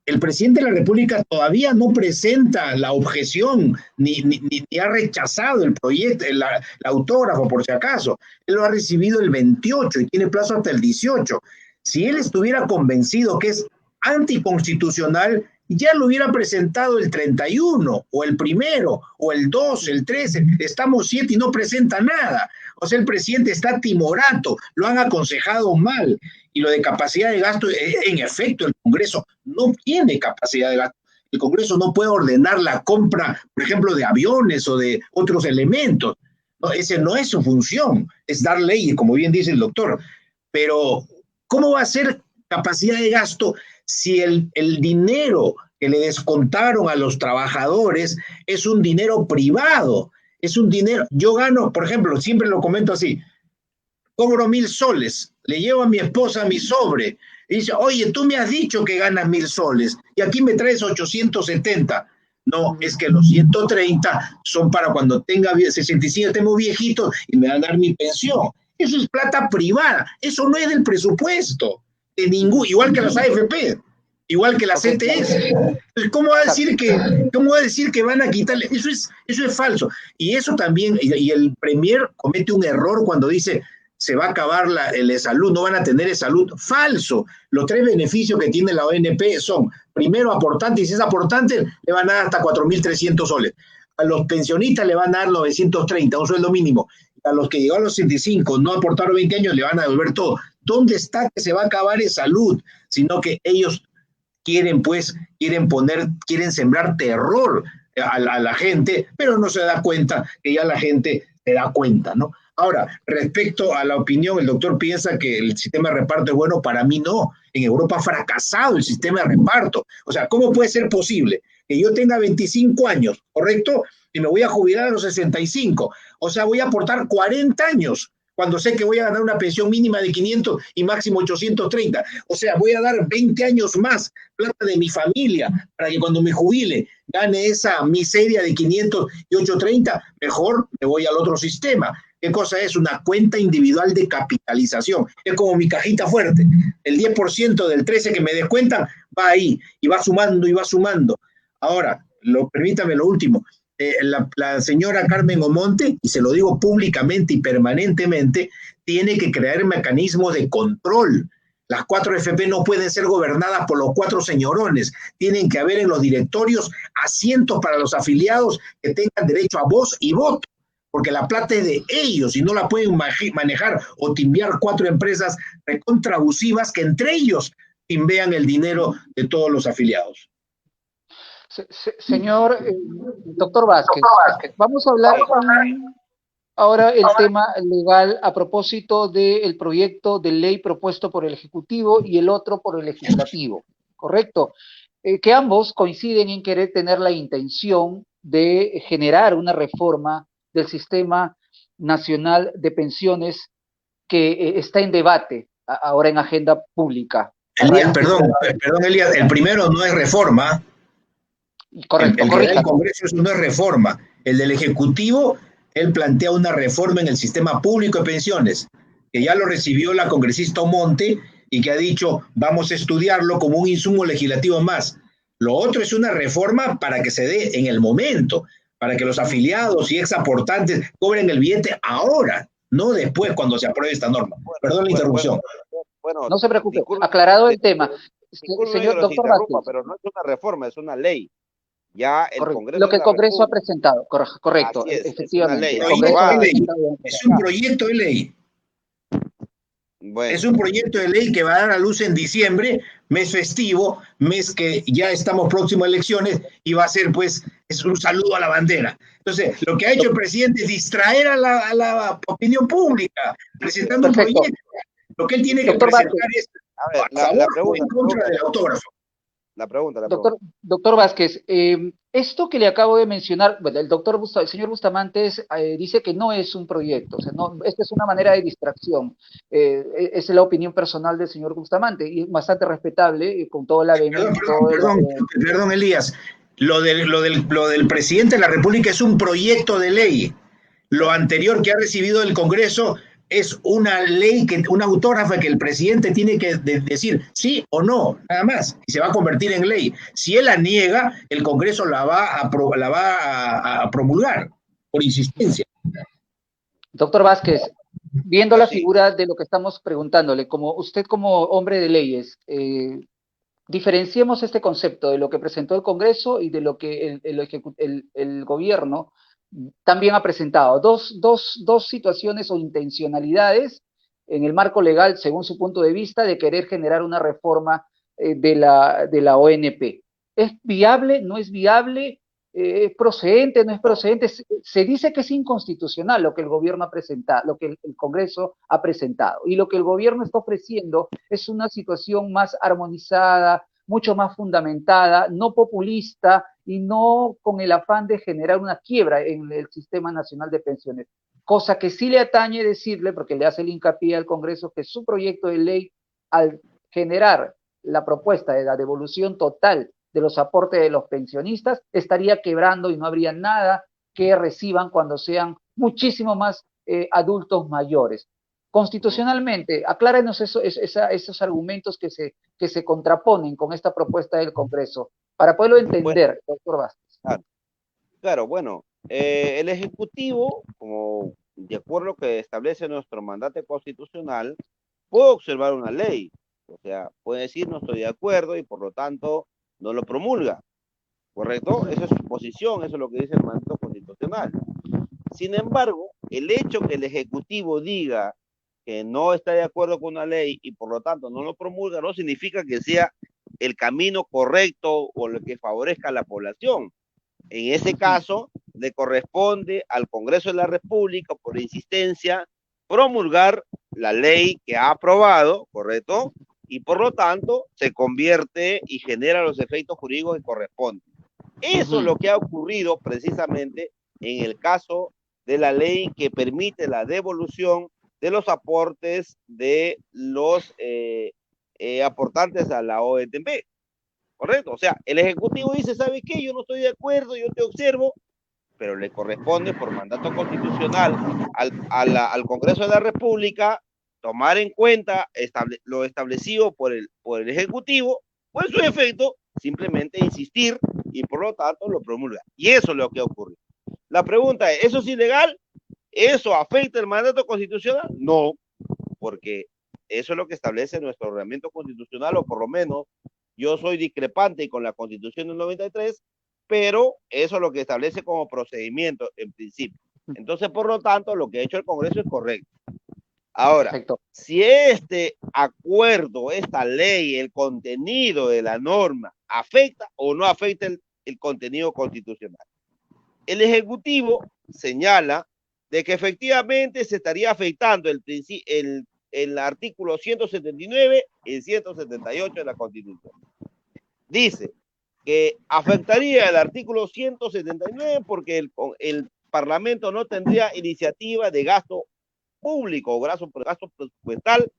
El presidente de la República todavía no presenta la objeción, ni ha rechazado el proyecto, la autógrafo, por si acaso. Él lo ha recibido el 28 y tiene plazo hasta el 18. Si él estuviera convencido que es anticonstitucional, ya lo hubiera presentado el 31, o el 1, o el 2, el 13. Estamos 7 y no presenta nada. O sea, el presidente está timorato, lo han aconsejado mal. Y lo de capacidad de gasto, en efecto, el Congreso no tiene capacidad de gasto. El Congreso no puede ordenar la compra, por ejemplo, de aviones o de otros elementos. No, ese no es su función, es dar leyes, como bien dice el doctor. Pero, ¿cómo va a ser capacidad de gasto si el dinero que le descontaron a los trabajadores es un dinero privado? Es un dinero, yo gano, por ejemplo, siempre lo comento así, cobro 1.000 soles, le llevo a mi esposa mi sobre, y dice, oye, tú me has dicho que ganas 1.000 soles, y aquí me traes 870. No, es que los 130 son para cuando tenga 65, tengo viejito, y me van a dar mi pensión. Eso es plata privada, eso no es del presupuesto, de ningún, igual que las AFP, igual que la CTS. ¿Cómo va a decir que van a quitarle? Eso es falso. Y eso también, y el Premier comete un error cuando dice, se va a acabar el salud, no van a tener salud. Falso. Los 3 beneficios que tiene la ONP son, primero, aportante, y si es aportante, le van a dar hasta 4.300 soles. A los pensionistas le van a dar 930, un sueldo mínimo. A los que llegaron a los 65, no aportaron 20 años, le van a devolver todo. ¿Dónde está que se va a acabar el salud? Sino que ellos quieren sembrar terror a la gente, pero no se da cuenta que ya la gente se da cuenta, ¿no? Ahora, respecto a la opinión, el doctor piensa que el sistema de reparto es bueno. Para mí no. En Europa ha fracasado el sistema de reparto. O sea, ¿cómo puede ser posible que yo tenga 25 años, correcto? Y me voy a jubilar a los 65. O sea, voy a aportar 40 años cuando sé que voy a ganar una pensión mínima de 500 y máximo 830. O sea, voy a dar 20 años más, plata de mi familia, para que cuando me jubile gane esa miseria de 500 y 830. Mejor me voy al otro sistema. ¿Qué cosa es? Una cuenta individual de capitalización. Es como mi cajita fuerte. El 10% del 13 que me descuentan va ahí y va sumando y va sumando. Ahora, permítame lo último. La señora Carmen Omonte, y se lo digo públicamente y permanentemente, tiene que crear mecanismos de control. Las 4 FP no pueden ser gobernadas por los 4 señorones. Tienen que haber en los directorios asientos para los afiliados que tengan derecho a voz y voto, porque la plata es de ellos y no la pueden manejar o timbear 4 empresas recontrabusivas que entre ellos timbean el dinero de todos los afiliados. Señor doctor Vázquez, vamos a hablar ahora el tema legal a propósito del proyecto de ley propuesto por el Ejecutivo y el otro por el Legislativo, ¿correcto? Que ambos coinciden en querer tener la intención de generar una reforma del Sistema Nacional de Pensiones que está en debate ahora en agenda pública. Elías, perdón, Elías, el primero no es reforma. Correcto, el Congreso eso no es reforma. El del Ejecutivo, él plantea una reforma en el sistema público de pensiones, que ya lo recibió la congresista Omonte y que ha dicho, vamos a estudiarlo como un insumo legislativo más. Lo otro es una reforma para que se dé en el momento. para que los afiliados y exaportantes cobren el billete ahora, no después cuando se apruebe esta norma. Perdón la interrupción. No se preocupe, aclarado el tema. Señor doctor Vázquez, pero no es una reforma, es una ley. Ya el correcto. Congreso Lo que el Congreso ha presentado, correcto, efectivamente. Es un proyecto de ley. Bueno. Es un proyecto de ley que va a dar a luz en diciembre, mes festivo, mes que ya estamos próximos a elecciones, y va a ser, pues, es un saludo a la bandera. Entonces, lo que ha hecho el presidente es distraer a la opinión pública, presentando un proyecto. Lo que él tiene que presentar es la pregunta, en contra del autógrafo. La pregunta. Doctor Vázquez, esto que le acabo de mencionar, bueno, el señor Bustamante dice que no es un proyecto, o sea, esta es una manera de distracción. Es la opinión personal del señor Bustamante y es bastante respetable, con todo la Perdón, Elías. Lo del presidente de la República es un proyecto de ley. Lo anterior que ha recibido el Congreso es una ley, una autógrafa que el presidente tiene que decir sí o no, nada más, y se va a convertir en ley. Si él la niega, el Congreso la va a promulgar por insistencia. Doctor Vázquez, viendo la figura de lo que estamos preguntándole, usted como hombre de leyes, diferenciemos este concepto de lo que presentó el Congreso y de lo que el gobierno también ha presentado. Dos situaciones o intencionalidades en el marco legal, según su punto de vista, de querer generar una reforma de la ONP. ¿Es viable? ¿No es viable? ¿Es procedente? ¿No es procedente? Se dice que es inconstitucional lo que el gobierno ha presentado, lo que el Congreso ha presentado. Y lo que el gobierno está ofreciendo es una situación más armonizada, mucho más fundamentada, no populista y no con el afán de generar una quiebra en el Sistema Nacional de Pensiones. Cosa que sí le atañe decirle, porque le hace el hincapié al Congreso, que su proyecto de ley, al generar la propuesta de la devolución total de los aportes de los pensionistas, estaría quebrando y no habría nada que reciban cuando sean muchísimo más adultos mayores. Constitucionalmente, aclárenos esos argumentos que se contraponen con esta propuesta del Congreso, para poderlo entender, doctor Vázquez. Claro, bueno, el Ejecutivo, como de acuerdo a lo que establece nuestro mandato constitucional, puede observar una ley, o sea, puede decir no estoy de acuerdo y por lo tanto no lo promulga, ¿correcto? Esa es su posición, eso es lo que dice el mandato constitucional. Sin embargo, el hecho que el Ejecutivo diga que no está de acuerdo con una ley y por lo tanto no lo promulga, no significa que sea el camino correcto o el que favorezca a la población. En ese caso, le corresponde al Congreso de la República, por insistencia, promulgar la ley que ha aprobado, ¿correcto? Y por lo tanto, se convierte y genera los efectos jurídicos que corresponden. Eso es lo que ha ocurrido precisamente en el caso de la ley que permite la devolución de los aportes de los aportantes a la ONP. ¿Correcto? O sea, el Ejecutivo dice, ¿sabe qué? Yo no estoy de acuerdo, yo te observo, pero le corresponde por mandato constitucional al Congreso de la República tomar en cuenta lo establecido por el Ejecutivo, o en su efecto, simplemente insistir y por lo tanto lo promulga. Y eso es lo que ocurre. La pregunta es, ¿eso es ilegal? ¿Eso afecta el mandato constitucional? No, porque eso es lo que establece nuestro ordenamiento constitucional, o por lo menos yo soy discrepante con la Constitución del 93, pero eso es lo que establece como procedimiento en principio. Entonces, por lo tanto, lo que ha hecho el Congreso es correcto. Ahora, perfecto. Si este acuerdo, esta ley, el contenido de la norma, afecta o no afecta el contenido constitucional. El Ejecutivo señala de que efectivamente se estaría afectando el artículo 179 y 178 de la Constitución. Dice que afectaría el artículo 179 porque el Parlamento no tendría iniciativa de gasto público o gasto presupuestal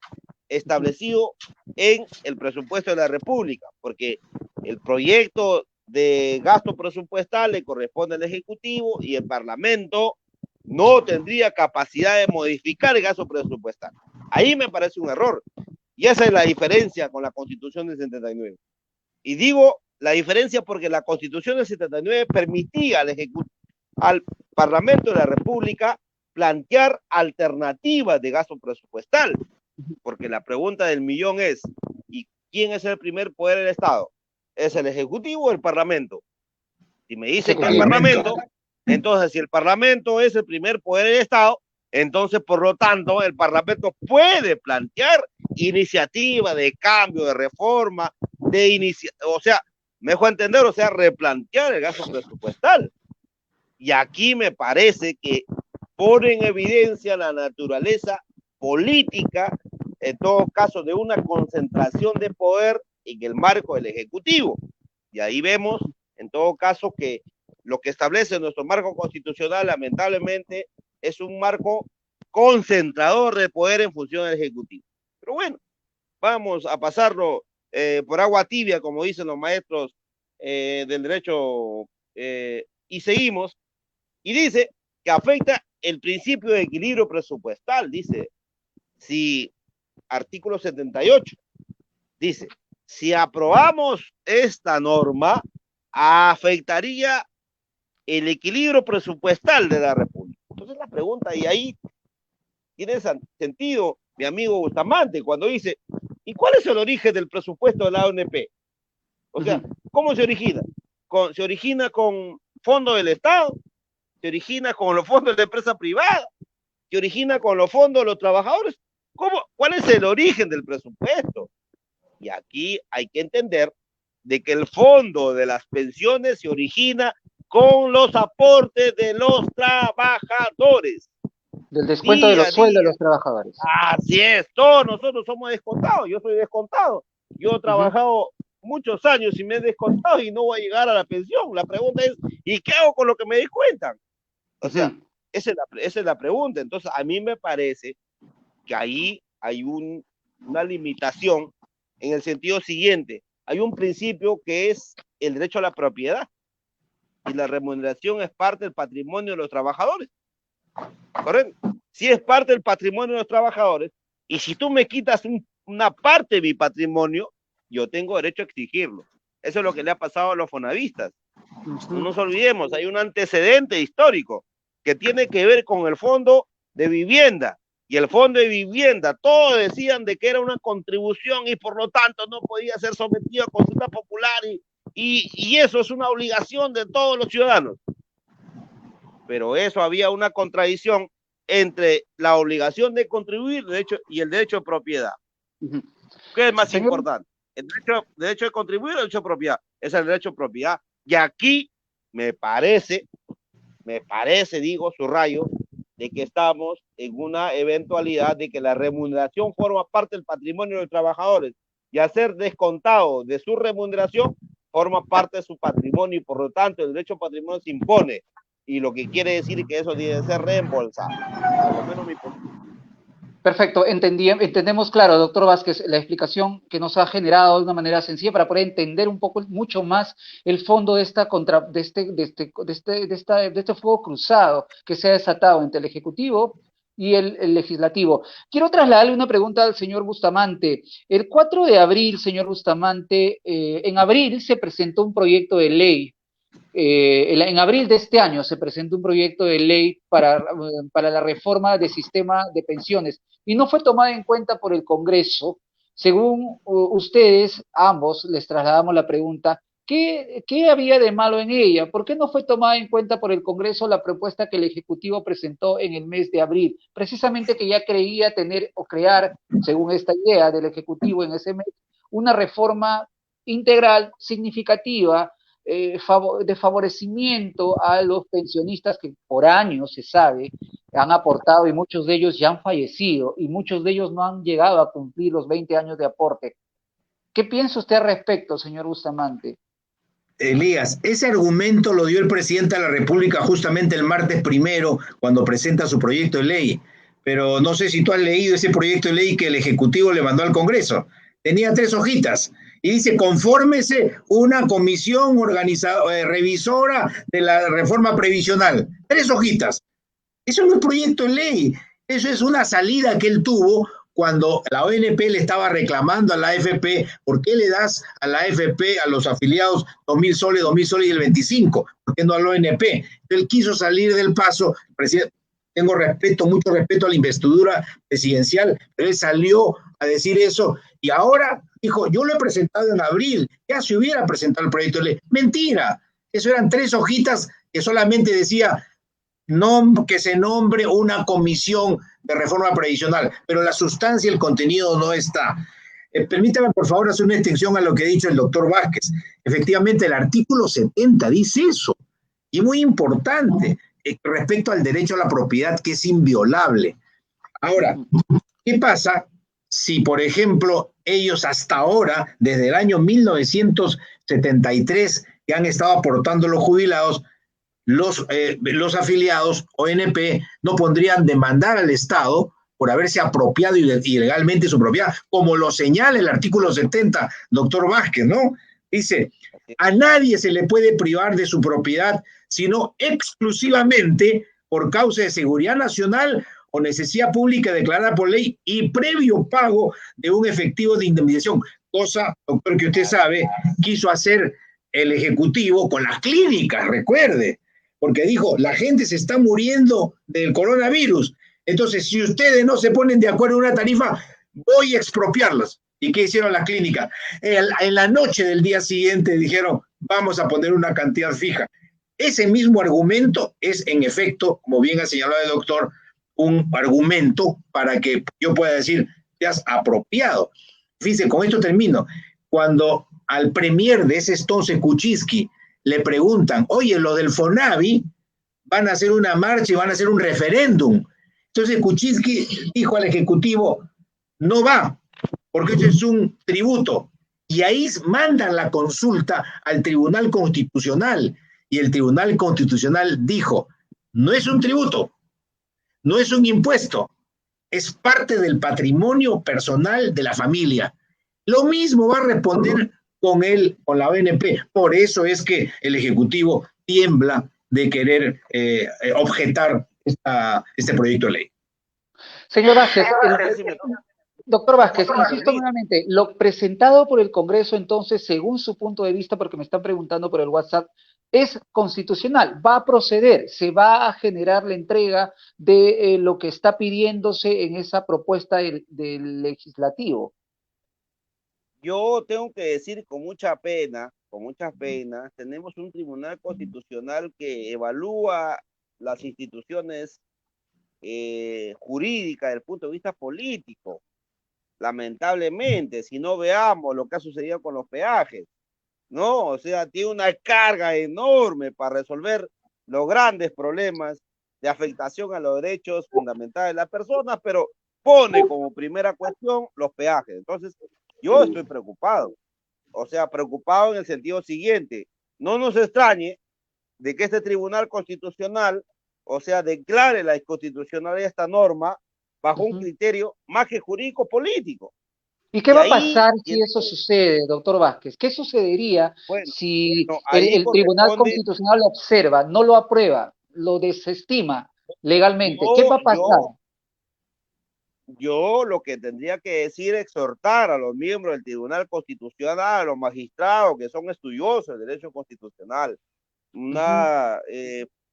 establecido en el presupuesto de la República, porque el proyecto de gasto presupuestal le corresponde al Ejecutivo y el Parlamento no tendría capacidad de modificar el gasto presupuestal. Ahí me parece un error. Y esa es la diferencia con la Constitución del 79. Y digo la diferencia porque la Constitución del 79 permitía al Ejecutivo al Parlamento de la República plantear alternativas de gasto presupuestal, porque la pregunta del millón es, ¿y quién es el primer poder del Estado? ¿Es el Ejecutivo o el Parlamento? Si me dice que el Parlamento, entonces si el Parlamento es el primer poder del Estado, entonces por lo tanto el Parlamento puede plantear iniciativa de cambio, de reforma, o sea, me dejo entender, o sea, replantear el gasto presupuestal. Y aquí me parece que pone en evidencia la naturaleza política, en todo caso, de una concentración de poder en el marco del Ejecutivo. Y ahí vemos, en todo caso, que lo que establece nuestro marco constitucional, lamentablemente, es un marco concentrador de poder en función del Ejecutivo. Pero bueno, vamos a pasarlo por agua tibia, como dicen los maestros del derecho, y seguimos. Y dice que afecta el principio de equilibrio presupuestal, dice, si artículo 78, dice, si aprobamos esta norma, afectaría el equilibrio presupuestal de la República. Entonces la pregunta, y ahí tiene sentido mi amigo Bustamante, cuando dice, ¿y cuál es el origen del presupuesto de la ONP? O sea, ¿cómo se origina? ¿Se origina con fondos del Estado? ¿Se origina con los fondos de la empresa privada? ¿Se origina con los fondos de los trabajadores? ¿Cuál es el origen del presupuesto? Y aquí hay que entender de que el fondo de las pensiones se origina con los aportes de los trabajadores. Del descuento de los sueldos de los trabajadores. Así es, todos nosotros somos descontados, yo soy descontado. Yo he trabajado muchos años y me he descontado y no voy a llegar a la pensión. La pregunta es, ¿y qué hago con lo que me descuentan? O sea, esa es la pregunta. Entonces, a mí me parece que ahí hay una limitación en el sentido siguiente. Hay un principio que es el derecho a la propiedad y la remuneración es parte del patrimonio de los trabajadores. ¿Correcto? Si es parte del patrimonio de los trabajadores y si tú me quitas una parte de mi patrimonio, yo tengo derecho a exigirlo. Eso es lo que le ha pasado a los fonavistas. No nos olvidemos, hay un antecedente histórico que tiene que ver con el fondo de vivienda. Y el fondo de vivienda, todos decían de que era una contribución y por lo tanto no podía ser sometido a consulta popular y eso es una obligación de todos los ciudadanos. Pero eso había una contradicción entre la obligación de contribuir y el derecho de propiedad. ¿Qué es más importante? ¿El derecho de contribuir o el derecho de propiedad? Es el derecho de propiedad. Y aquí me parece, digo, subrayo, de que estamos en una eventualidad de que la remuneración forma parte del patrimonio de los trabajadores y al ser descontado de su remuneración forma parte de su patrimonio y por lo tanto el derecho al patrimonio se impone y lo que quiere decir que eso debe ser reembolsado. Por lo menos mi posición. Perfecto, entendemos claro, doctor Vázquez, la explicación que nos ha generado de una manera sencilla para poder entender un poco, mucho más el fondo de este fuego cruzado que se ha desatado entre el Ejecutivo y el Legislativo. Quiero trasladarle una pregunta al señor Bustamante. El 4 de abril, señor Bustamante, en abril se presentó un proyecto de ley. En abril de este año se presentó un proyecto de ley para la reforma del sistema de pensiones y no fue tomada en cuenta por el Congreso. Según ustedes, ambos, les trasladamos la pregunta, ¿qué había de malo en ella? ¿Por qué no fue tomada en cuenta por el Congreso la propuesta que el Ejecutivo presentó en el mes de abril? Precisamente que ya creía tener o crear, según esta idea del Ejecutivo en ese mes, una reforma integral, significativa, de favorecimiento a los pensionistas que por años, se sabe, han aportado y muchos de ellos ya han fallecido y muchos de ellos no han llegado a cumplir los 20 años de aporte. ¿Qué piensa usted al respecto, señor Bustamante? Elías, ese argumento lo dio el presidente de la República justamente el martes primero, cuando presenta su proyecto de ley. Pero no sé si tú has leído ese proyecto de ley que el Ejecutivo le mandó al Congreso. Tenía 3 hojitas y dice, confórmese una comisión revisora de la reforma previsional. 3 hojitas. Eso no es proyecto de ley. Eso es una salida que él tuvo cuando la ONP le estaba reclamando a la AFP, ¿por qué le das a la AFP, a los afiliados, 2.000 soles y el 25? ¿Por qué no a la ONP? Él quiso salir del paso, presidente. Tengo respeto, mucho respeto a la investidura presidencial, pero él salió a decir eso y ahora dijo, yo lo he presentado en abril, ya se hubiera presentado el proyecto de ley. Mentira, eso eran 3 hojitas que solamente decía que se nombre una comisión de reforma previsional, pero la sustancia y el contenido no está. Permítame, por favor, hacer una extensión a lo que ha dicho el doctor Vázquez. Efectivamente, el artículo 70 dice eso, y muy importante, respecto al derecho a la propiedad, que es inviolable. Ahora, ¿qué pasa si, por ejemplo, ellos hasta ahora, desde el año 1973, que han estado aportando los jubilados, los afiliados ONP no pondrían demandar al Estado por haberse apropiado ilegalmente su propiedad, como lo señala el artículo 70, doctor Vázquez, ¿no? Dice, a nadie se le puede privar de su propiedad, sino exclusivamente por causa de seguridad nacional o necesidad pública declarada por ley y previo pago de un efectivo de indemnización, cosa, doctor, que usted sabe, quiso hacer el Ejecutivo con las clínicas, recuerde, porque dijo, la gente se está muriendo del coronavirus, entonces si ustedes no se ponen de acuerdo en una tarifa, voy a expropiarlas. ¿Y qué hicieron las clínicas? En la noche del día siguiente dijeron, vamos a poner una cantidad fija. Ese mismo argumento es, en efecto, como bien ha señalado el doctor, un argumento para que yo pueda decir, te has apropiado. Fíjense, con esto termino. Cuando al premier de ese entonces, Kuczynski, le preguntan, oye, lo del FONAVI, van a hacer una marcha y van a hacer un referéndum. Entonces Kuczynski dijo al Ejecutivo, no va, porque eso es un tributo. Y ahí mandan la consulta al Tribunal Constitucional. Y el Tribunal Constitucional dijo, no es un tributo, no es un impuesto, es parte del patrimonio personal de la familia. Lo mismo va a responder con la ONP. Por eso es que el Ejecutivo tiembla de querer objetar este proyecto de ley. Señor Vázquez, doctor Vázquez, insisto nuevamente, lo presentado por el Congreso entonces, según su punto de vista, porque me están preguntando por el WhatsApp, es constitucional, va a proceder, se va a generar la entrega de lo que está pidiéndose en esa propuesta del legislativo. Yo tengo que decir con mucha pena, tenemos un tribunal constitucional que evalúa las instituciones jurídicas desde el punto de vista político. Lamentablemente, si no veamos lo que ha sucedido con los peajes, ¿no? O sea, tiene una carga enorme para resolver los grandes problemas de afectación a los derechos fundamentales de las personas, pero pone como primera cuestión los peajes. Entonces, yo estoy preocupado. O sea, preocupado en el sentido siguiente. No nos extrañe de que este Tribunal Constitucional, o sea, declare la inconstitucionalidad de esta norma bajo un criterio más que jurídico-político. ¿Y qué va a pasar si eso sucede, doctor Vázquez? ¿Qué sucedería si el Tribunal Constitucional lo observa, no lo aprueba, lo desestima legalmente? ¿Qué va a pasar? Yo lo que tendría que decir, exhortar a los miembros del Tribunal Constitucional, a los magistrados que son estudiosos del derecho constitucional,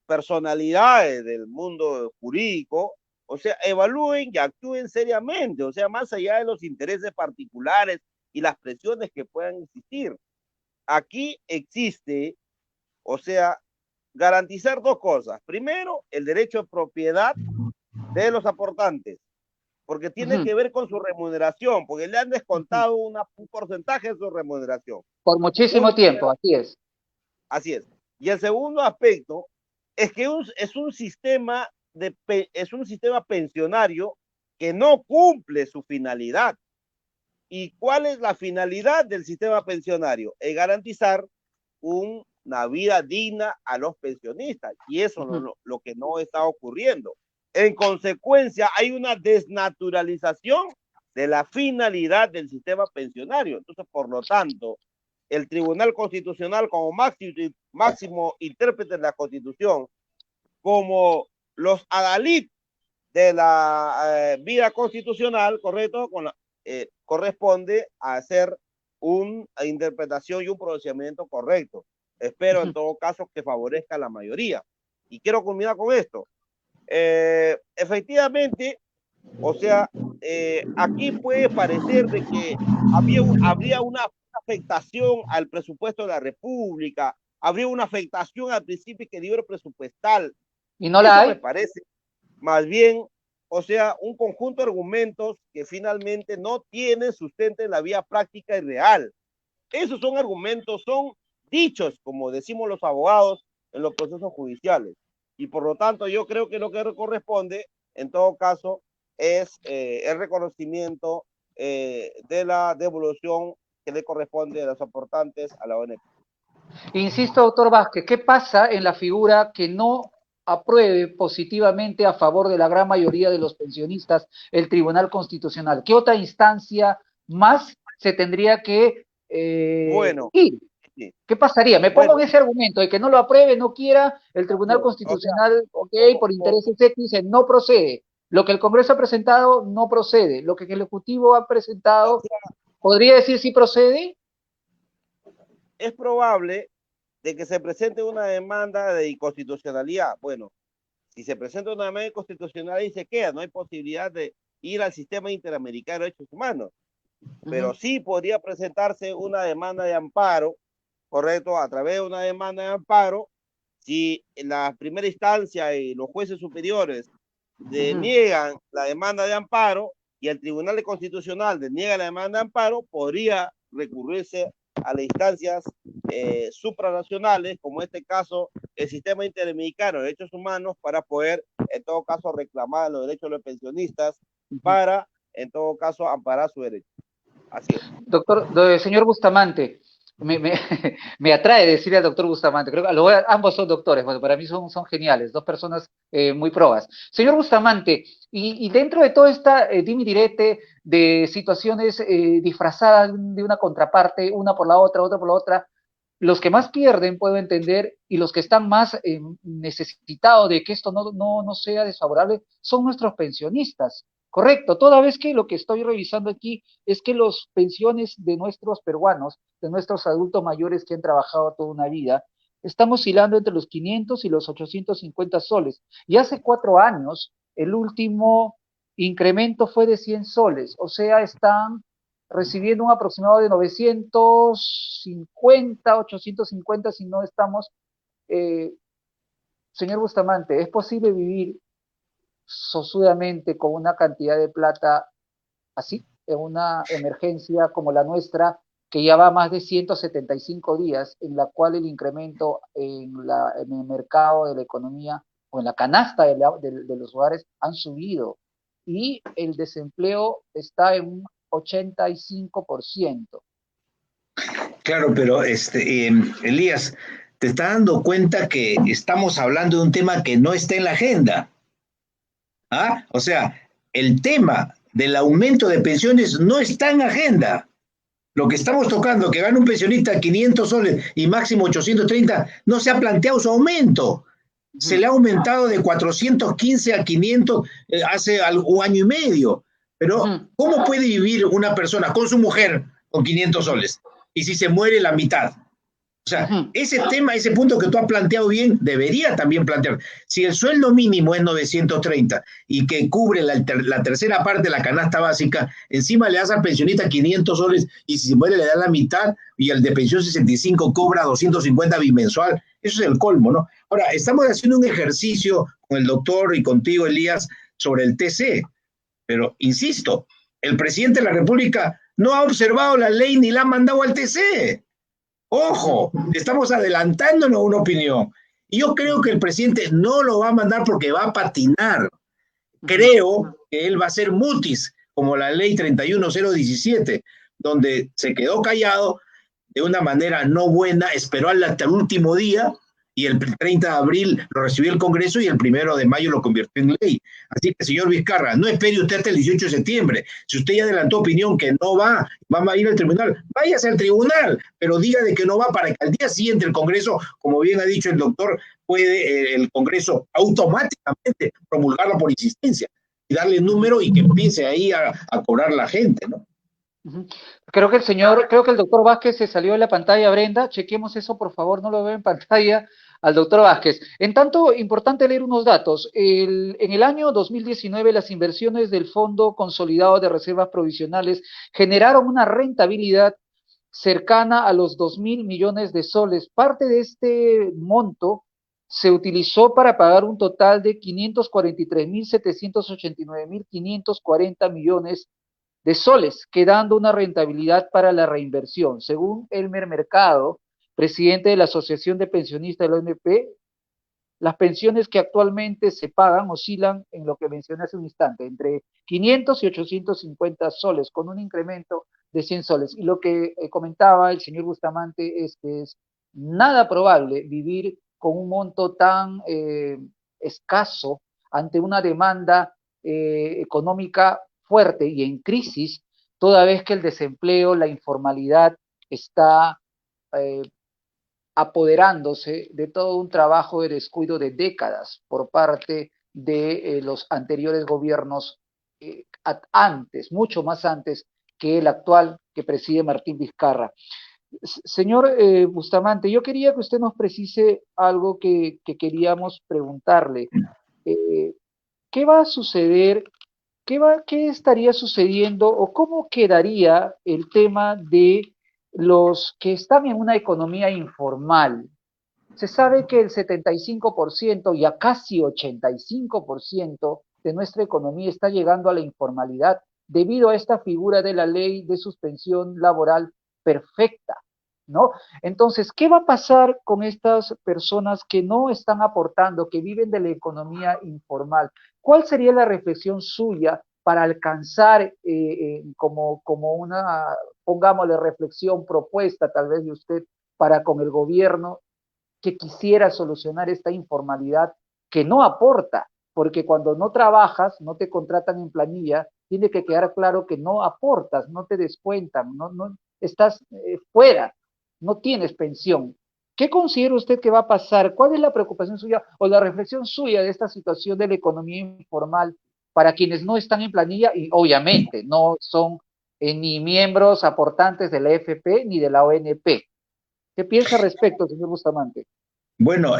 personalidades del mundo jurídico, o sea, evalúen y actúen seriamente, o sea, más allá de los intereses particulares y las presiones que puedan existir. Aquí existe, o sea, garantizar dos cosas. Primero, el derecho de propiedad de los aportantes, porque tiene que ver con su remuneración, porque le han descontado un porcentaje de su remuneración. Por muchísimo tiempo, así es. Así es. Y el segundo aspecto es que es un sistema pensionario que no cumple su finalidad. ¿Y cuál es la finalidad del sistema pensionario? Es garantizar una vida digna a los pensionistas. Y eso es lo que no está ocurriendo. En consecuencia, hay una desnaturalización de la finalidad del sistema pensionario. Entonces, por lo tanto, el Tribunal Constitucional como máximo intérprete de la Constitución, como los adalid de la vía constitucional, correcto, corresponde a hacer una interpretación y un procedimiento correcto. Espero en todo caso que favorezca a la mayoría. Y quiero culminar con esto. Efectivamente, o sea, aquí puede parecer de que habría una afectación al presupuesto de la República, habría una afectación al principio y equilibrio presupuestal. ¿Y no la Eso hay? me parece más bien, o sea, un conjunto de argumentos que finalmente no tienen sustento en la vía práctica y real. Esos son argumentos, son dichos, como decimos los abogados en los procesos judiciales. Y por lo tanto, yo creo que lo que corresponde, en todo caso, es el reconocimiento de la devolución que le corresponde a los aportantes a la ONP. Insisto, doctor Vázquez, ¿qué pasa en la figura que no apruebe positivamente a favor de la gran mayoría de los pensionistas el Tribunal Constitucional? ¿Qué otra instancia más se tendría que Bueno, ir? sí. ¿Qué pasaría? Me pongo en ese argumento de que no lo apruebe, no quiera, el Tribunal Constitucional, por intereses X, no procede. Lo que el Congreso ha presentado no procede. Lo que el Ejecutivo ha presentado, ¿podría decir si procede? Es probable de que se presente una demanda de inconstitucionalidad. Bueno, si se presenta una demanda de inconstitucionalidad y se queda, no hay posibilidad de ir al sistema interamericano de derechos humanos. Pero sí podría presentarse una demanda de amparo, correcto, a través de una demanda de amparo, si en la primera instancia y los jueces superiores deniegan la demanda de amparo y el Tribunal Constitucional deniega la demanda de amparo, podría recurrirse a las instancias supranacionales, como en este caso el Sistema Interamericano de Derechos Humanos, para poder, en todo caso, reclamar los derechos de los pensionistas, para, en todo caso, amparar su derecho. Así es. Doctor, señor Bustamante, me atrae decirle al doctor Bustamante, creo que ambos son doctores, bueno, para mí son geniales, dos personas muy probas. Señor Bustamante, y dentro de toda esta dimi-direte de situaciones disfrazadas de una contraparte, una por la otra, otra por la otra, los que más pierden, puedo entender, y los que están más necesitados de que esto no sea desfavorable, son nuestros pensionistas. Correcto, toda vez que lo que estoy revisando aquí es que las pensiones de nuestros peruanos, de nuestros adultos mayores que han trabajado toda una vida, están oscilando entre los 500 y los 850 soles. Y hace 4 años, el último incremento fue de 100 soles, o sea, están recibiendo un aproximado de 950, 850, si no estamos. Señor Bustamante, ¿es posible vivir sosudamente con una cantidad de plata así, en una emergencia como la nuestra, que ya va más de 175 días, en la cual el incremento en el mercado de la economía o en la canasta de los hogares han subido y el desempleo está en un 85%? Claro, pero Elías, te estás dando cuenta que estamos hablando de un tema que no está en la agenda. ¿Ah? O sea, el tema del aumento de pensiones no está en agenda. Lo que estamos tocando, que gana un pensionista 500 soles y máximo 830, no se ha planteado su aumento. Se le ha aumentado de 415 a 500 hace un año y medio. Pero, ¿cómo puede vivir una persona con su mujer con 500 soles? Y si se muere la mitad. O sea, ese tema, ese punto que tú has planteado bien, debería también plantear. Si el sueldo mínimo es 930 y que cubre la tercera parte de la canasta básica, encima le das al pensionista 500 soles y si se muere le da la mitad y el de pensión 65 cobra 250 bimensual. Eso es el colmo, ¿no? Ahora, estamos haciendo un ejercicio con el doctor y contigo, Elías, sobre el TC. Pero, insisto, el presidente de la República no ha observado la ley ni la ha mandado al TC. Ojo, estamos adelantándonos a una opinión. Y yo creo que el presidente no lo va a mandar porque va a patinar. Creo que él va a ser mutis, como la ley 31017, donde se quedó callado de una manera no buena, esperó hasta el último día y el 30 de abril lo recibió el Congreso y el 1 de mayo lo convirtió en ley. Así que, señor Vizcarra, no espere usted hasta el 18 de septiembre. Si usted ya adelantó opinión que no va a ir al tribunal, váyase al tribunal, pero diga de que no va para que al día siguiente el Congreso, como bien ha dicho el doctor, puede el Congreso automáticamente promulgarla por insistencia. y darle número y que empiece ahí a cobrar la gente, ¿no? Creo que el doctor Vázquez se salió de la pantalla, Brenda. Chequemos eso, por favor, no lo veo en pantalla al doctor Vázquez. En tanto, importante leer unos datos. En el año 2019, las inversiones del Fondo Consolidado de Reservas Provisionales generaron una rentabilidad cercana a los 2.000 millones de soles. Parte de este monto se utilizó para pagar un total de 543.789.540 millones de soles, quedando una rentabilidad para la reinversión. Según Elmer Mercado, presidente de la Asociación de Pensionistas de la ONP, las pensiones que actualmente se pagan oscilan en lo que mencioné hace un instante, entre 500 y 850 soles, con un incremento de 100 soles. Y lo que comentaba el señor Bustamante es que es nada probable vivir con un monto tan escaso ante una demanda económica fuerte y en crisis, toda vez que el desempleo, la informalidad está eh, apoderándose de todo un trabajo de descuido de décadas por parte de los anteriores gobiernos antes, mucho más antes que el actual que preside Martín Vizcarra. Señor Bustamante, yo quería que usted nos precise algo que queríamos preguntarle. ¿Qué va a suceder? ¿Qué estaría sucediendo o cómo quedaría el tema de los que están en una economía informal? Se sabe que el 75% y a casi 85% de nuestra economía está llegando a la informalidad debido a esta figura de la ley de suspensión laboral perfecta, ¿no? Entonces, ¿qué va a pasar con estas personas que no están aportando, que viven de la economía informal? ¿Cuál sería la reflexión suya para alcanzar como una, pongámosle, reflexión propuesta tal vez de usted para con el gobierno que quisiera solucionar esta informalidad que no aporta? Porque cuando no trabajas, no te contratan en planilla, tiene que quedar claro que no aportas, no te descuentan, no estás fuera, no tienes pensión. ¿Qué considera usted que va a pasar? ¿Cuál es la preocupación suya o la reflexión suya de esta situación de la economía informal para quienes no están en planilla y obviamente no son ni miembros aportantes de la AFP ni de la ONP? ¿Qué piensa al respecto, señor Bustamante? Bueno,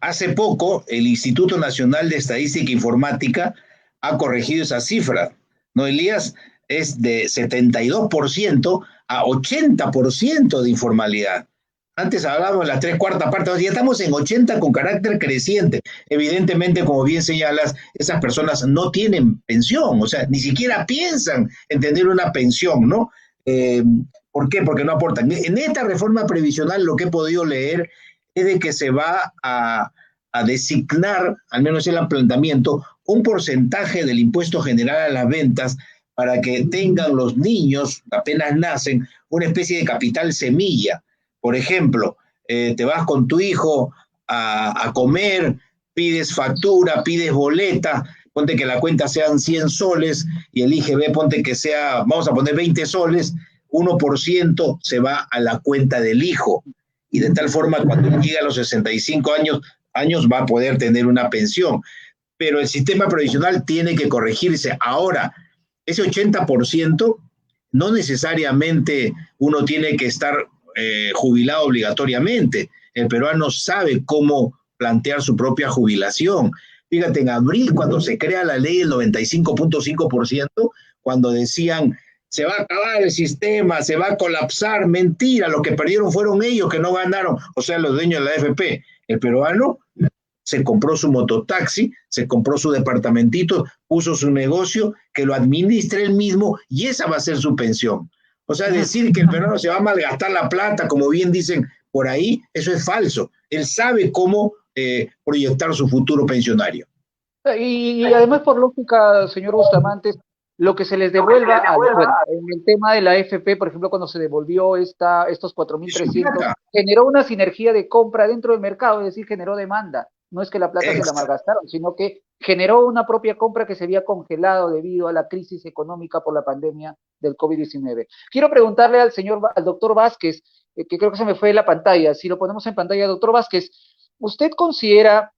hace poco el Instituto Nacional de Estadística e Informática ha corregido esa cifra, ¿no, Elías? Es de 72% a 80% de informalidad. Antes hablábamos de las tres cuartas partes, ya estamos en 80 con carácter creciente. Evidentemente, como bien señalas, esas personas no tienen pensión, o sea, ni siquiera piensan en tener una pensión, ¿no? ¿Por qué? Porque no aportan. En esta reforma previsional lo que he podido leer es de que se va a designar, al menos el planteamiento, un porcentaje del impuesto general a las ventas para que tengan los niños, apenas nacen, una especie de capital semilla. Por ejemplo, te vas con tu hijo a comer, pides factura, pides boleta, ponte que la cuenta sean 100 soles y el IGB ponte que sea, vamos a poner 20 soles, 1% se va a la cuenta del hijo. Y de tal forma, cuando llegue a los 65 años va a poder tener una pensión. Pero el sistema provisional tiene que corregirse. Ahora, ese 80% no necesariamente uno tiene que estar jubilado obligatoriamente. El peruano sabe cómo plantear su propia jubilación. Fíjate, en abril, cuando se crea la ley del 95.5%, cuando decían se va a acabar el sistema, se va a colapsar, mentira, lo que perdieron fueron ellos que no ganaron, o sea, los dueños de la AFP. El peruano se compró su mototaxi, se compró su departamentito, puso su negocio, que lo administre él mismo y esa va a ser su pensión. O sea, decir que el peruano se va a malgastar la plata, como bien dicen por ahí, eso es falso. Él sabe cómo proyectar su futuro pensionario. Y además, por lógica, señor Bustamante, lo que se les devuelva, bueno, en el tema de la AFP, por ejemplo, cuando se devolvió estos 4.300, generó una sinergia de compra dentro del mercado, es decir, generó demanda. No es que la plata se la malgastaron, sino que generó una propia compra que se había congelado debido a la crisis económica por la pandemia del COVID-19. Quiero preguntarle al doctor Vázquez, que creo que se me fue de la pantalla, si lo ponemos en pantalla, doctor Vázquez, ¿usted considera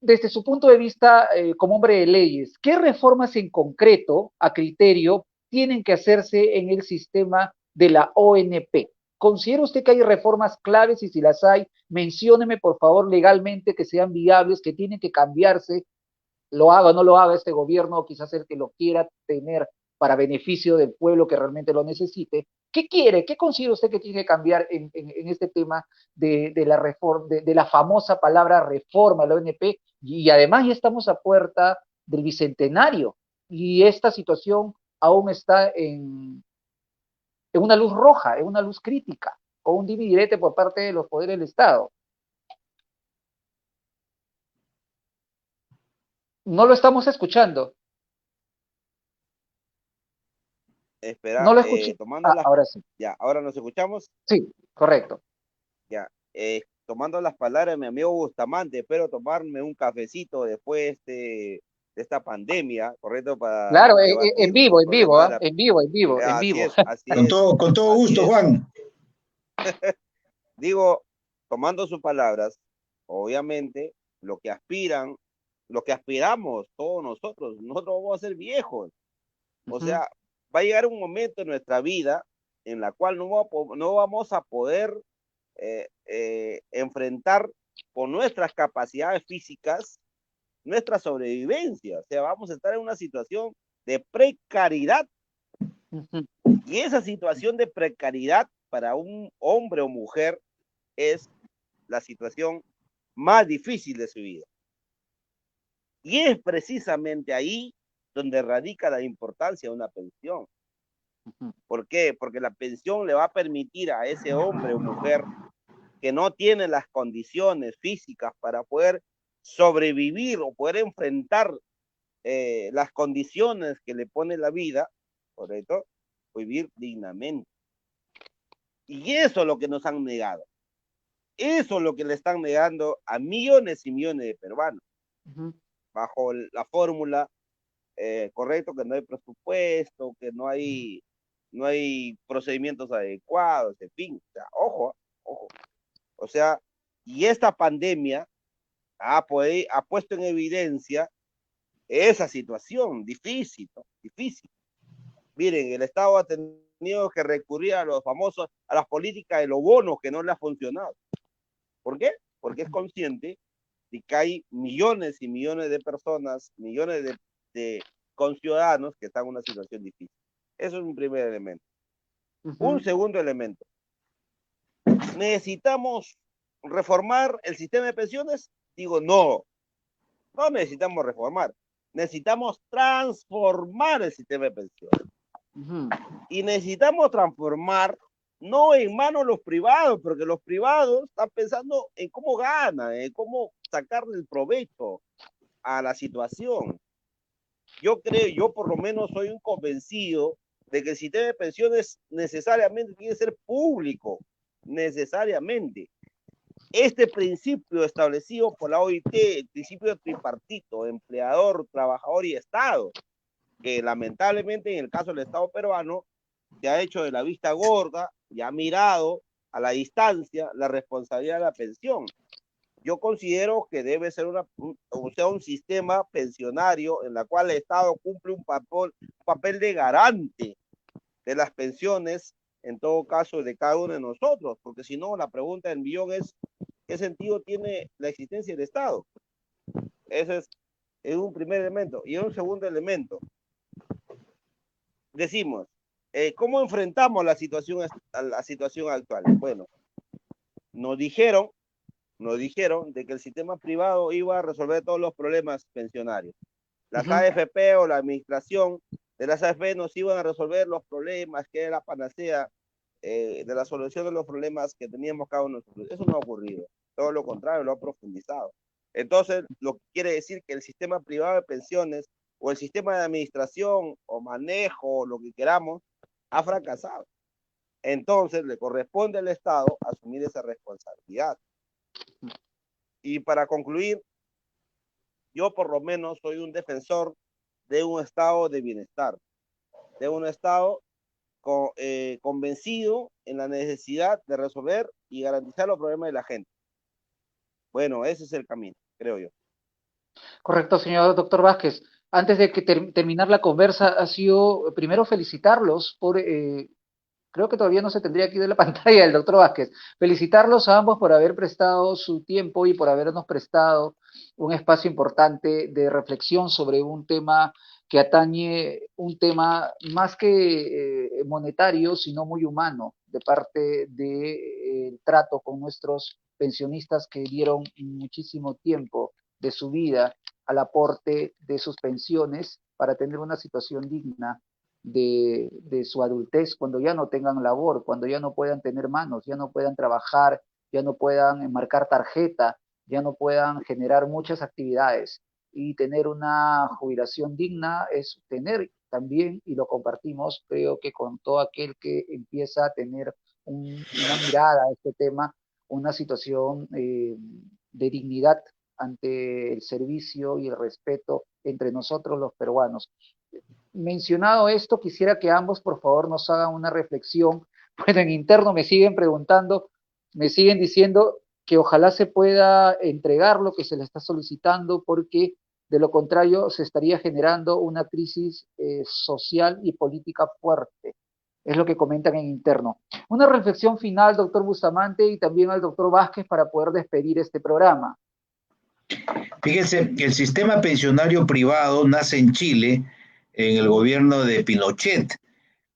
desde su punto de vista como hombre de leyes, ¿qué reformas en concreto, a criterio, tienen que hacerse en el sistema de la ONP? ¿Considera usted que hay reformas claves y si las hay, mencióneme por favor legalmente que sean viables, que tienen que cambiarse, lo haga o no lo haga este gobierno, o quizás el que lo quiera tener para beneficio del pueblo que realmente lo necesite? ¿Qué quiere? ¿Qué considera usted que tiene que cambiar en este tema de la reforma, de la famosa palabra reforma de la ONP? Y además ya estamos a puerta del bicentenario y esta situación aún está en una luz roja, en una luz crítica, o un dividirete por parte de los poderes del Estado. No lo estamos escuchando. Espera, No lo escuché. tomando Ah, las, ahora sí. ya, ahora nos escuchamos, Sí, correcto. ya, tomando las palabras de mi amigo Bustamante, espero tomarme un cafecito después de esta pandemia, ¿correcto? Para Claro, debatir los en vivo, problemas de ¿eh? En vivo, en vivo, en así vivo. es, así es, Con todo así gusto, es. Juan. Digo, tomando sus palabras, obviamente, lo que aspiramos todos nosotros vamos a ser viejos. O sea, va a llegar un momento en nuestra vida en la cual no vamos a poder enfrentar con nuestras capacidades físicas nuestra sobrevivencia. O sea, vamos a estar en una situación de precariedad. Y esa situación de precariedad para un hombre o mujer es la situación más difícil de su vida. Y es precisamente ahí donde radica la importancia de una pensión. ¿Por qué? Porque la pensión le va a permitir a ese hombre o mujer que no tiene las condiciones físicas para poder sobrevivir o poder enfrentar las condiciones que le pone la vida, ¿correcto? Vivir dignamente. Y eso es lo que nos han negado. Eso es lo que le están negando a millones y millones de peruanos. Bajo la fórmula, correcto, que no hay presupuesto, que no hay procedimientos adecuados, en fin, o sea, ojo, ojo. O sea, y esta pandemia ha puesto en evidencia esa situación difícil, ¿no? Difícil. Miren, el Estado ha tenido que recurrir a las políticas de los bonos que no le ha funcionado. ¿Por qué? Porque es consciente de que hay millones y millones de personas, millones de conciudadanos que están en una situación difícil. Eso es un primer elemento. Un segundo elemento. ¿Necesitamos reformar el sistema de pensiones? Digo, no, no necesitamos reformar. Necesitamos transformar el sistema de pensiones. Y necesitamos transformar no en manos de los privados, porque los privados están pensando en cómo ganan, en cómo sacarle el provecho a la situación. Yo por lo menos soy un convencido de que el sistema de pensiones necesariamente tiene que ser público, necesariamente. Este principio establecido por la OIT, el principio tripartito, empleador, trabajador y Estado, que lamentablemente en el caso del Estado peruano se ha hecho de la vista gorda y ha mirado a la distancia la responsabilidad de la pensión. Yo considero que debe ser un sistema pensionario en la cual el Estado cumple un papel de garante de las pensiones, en todo caso, de cada uno de nosotros, porque si no, la pregunta del millón es, ¿qué sentido tiene la existencia del Estado? Ese es un primer elemento. Y un segundo elemento, decimos, ¿cómo enfrentamos la situación actual? Bueno, nos dijeron de que el sistema privado iba a resolver todos los problemas pensionarios. Las AFP o la administración de las AFP nos iban a resolver los problemas, que era la panacea de la solución de los problemas que teníamos cada uno de nosotros. Eso no ha ocurrido. Todo lo contrario, lo ha profundizado. Entonces, lo que quiere decir que el sistema privado de pensiones o el sistema de administración o manejo, o lo que queramos, ha fracasado. Entonces, le corresponde al Estado asumir esa responsabilidad. Y para concluir, yo por lo menos soy un defensor de un estado de bienestar, de un estado convencido en la necesidad de resolver y garantizar los problemas de la gente. Bueno, ese es el camino, creo yo. Correcto, señor doctor Vázquez. Antes de que terminar la conversa, ha sido primero felicitarlos por, creo que todavía no se tendría que ir de la pantalla el doctor Vázquez, felicitarlos a ambos por haber prestado su tiempo y por habernos prestado un espacio importante de reflexión sobre un tema que atañe un tema más que monetario, sino muy humano, de parte del trato con nuestros pensionistas que dieron muchísimo tiempo de su vida al aporte de sus pensiones para tener una situación digna de su adultez, cuando ya no tengan labor, cuando ya no puedan tener manos, ya no puedan trabajar, ya no puedan enmarcar tarjeta, ya no puedan generar muchas actividades. Y tener una jubilación digna es tener también, y lo compartimos, creo que con todo aquel que empieza a tener una mirada a este tema, una situación de dignidad ante el servicio y el respeto entre nosotros los peruanos. Mencionado esto, quisiera que ambos, por favor, nos hagan una reflexión. Bueno, en interno me siguen preguntando, me siguen diciendo que ojalá se pueda entregar lo que se le está solicitando, porque de lo contrario se estaría generando una crisis social y política fuerte. Es lo que comentan en interno. Una reflexión final, doctor Bustamante, y también al doctor Vázquez para poder despedir este programa. Fíjense que el sistema pensionario privado nace en Chile en el gobierno de Pinochet,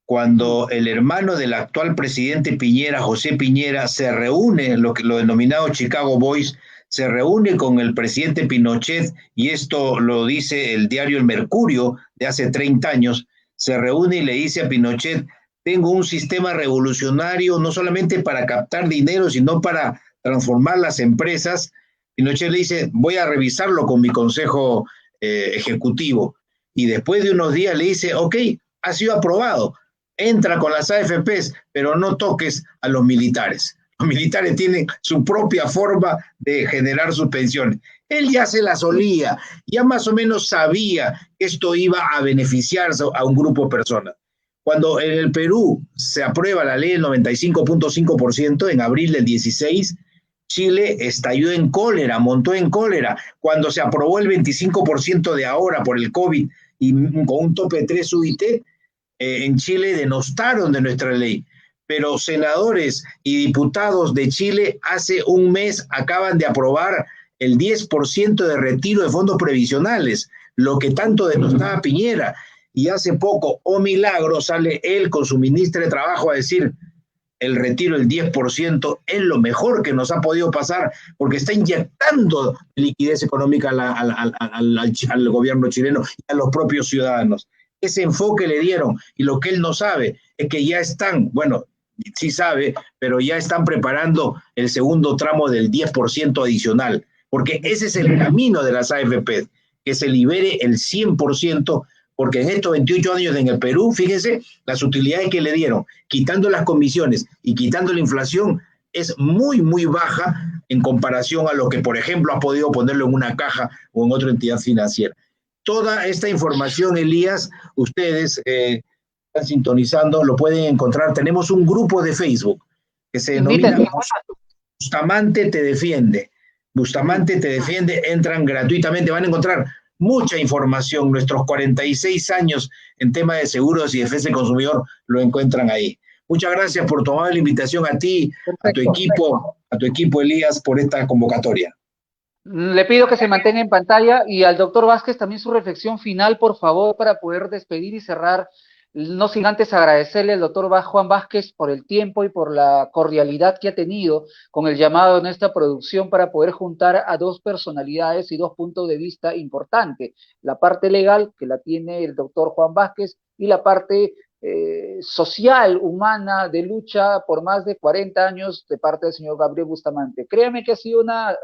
cuando el hermano del actual presidente Piñera, José Piñera, se reúne, lo denominado Chicago Boys, se reúne con el presidente Pinochet, y esto lo dice el diario El Mercurio de hace 30 años, se reúne y le dice a Pinochet: tengo un sistema revolucionario no solamente para captar dinero, sino para transformar las empresas. Pinochet le dice: voy a revisarlo con mi consejo ejecutivo. Y después de unos días le dice: ok, ha sido aprobado, entra con las AFPs, pero no toques a los militares. Los militares tienen su propia forma de generar sus pensiones. Él ya se las olía, ya más o menos sabía que esto iba a beneficiar a un grupo de personas. Cuando en el Perú se aprueba la ley del 95.5% en abril del 16, Chile estalló en cólera, montó en cólera. Cuando se aprobó el 25% de ahora por el COVID y con un tope de 3 UIT, en Chile denostaron de nuestra ley, pero senadores y diputados de Chile hace un mes acaban de aprobar el 10% de retiro de fondos previsionales, lo que tanto denostaba Piñera. Y hace poco, oh milagro, sale él con su ministra de Trabajo a decir: el retiro del 10% es lo mejor que nos ha podido pasar, porque está inyectando liquidez económica al gobierno chileno y a los propios ciudadanos. Ese enfoque le dieron, y lo que él no sabe es que ya están, bueno, sí sabe, pero ya están preparando el segundo tramo del 10% adicional, porque ese es el camino de las AFP, que se libere el 100%, porque en estos 28 años en el Perú, fíjense, las utilidades que le dieron, quitando las comisiones y quitando la inflación, es muy, muy baja en comparación a lo que, por ejemplo, ha podido ponerlo en una caja o en otra entidad financiera. Toda esta información, Elías, ustedes están sintonizando, lo pueden encontrar. Tenemos un grupo de Facebook que se denomina Bustamante te defiende. Bustamante te defiende, entran gratuitamente, van a encontrar mucha información. Nuestros 46 años en tema de seguros y defensa del consumidor lo encuentran ahí. Muchas gracias por tomar la invitación a ti, a tu equipo Elías, por esta convocatoria. Le pido que se mantenga en pantalla y al doctor Vázquez también su reflexión final, por favor, para poder despedir y cerrar. No sin antes agradecerle al doctor Juan Vázquez por el tiempo y por la cordialidad que ha tenido con el llamado en esta producción para poder juntar a dos personalidades y dos puntos de vista importantes. La parte legal, que la tiene el doctor Juan Vázquez, y la parte social, humana, de lucha por más de 40 años de parte del señor Gabriel Bustamante. Créame que ha sido una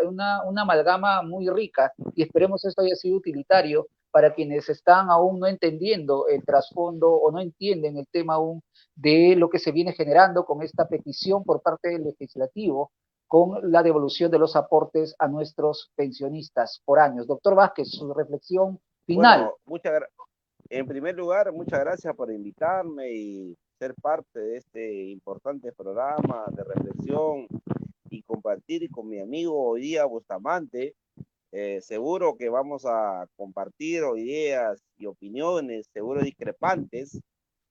amalgama muy rica y esperemos esto haya sido utilitario para quienes están aún no entendiendo el trasfondo o no entienden el tema aún de lo que se viene generando con esta petición por parte del legislativo con la devolución de los aportes a nuestros pensionistas por años. Doctor Vázquez, su reflexión final. Bueno, en primer lugar, muchas gracias por invitarme y ser parte de este importante programa de reflexión y compartir con mi amigo hoy día Bustamante Seguro que vamos a compartir ideas y opiniones, seguro discrepantes,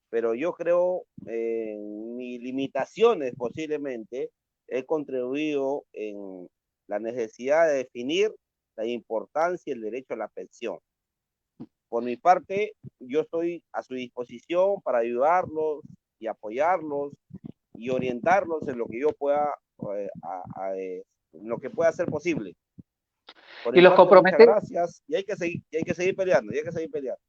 pero yo creo en mis limitaciones posiblemente he contribuido en la necesidad de definir la importancia y el derecho a la pensión. Por mi parte, yo estoy a su disposición para ayudarlos y apoyarlos y orientarlos en lo que yo pueda, en lo que pueda ser posible. Por Y mi los parte, muchas comprometer. gracias y hay que seguir peleando, y hay que seguir peleando.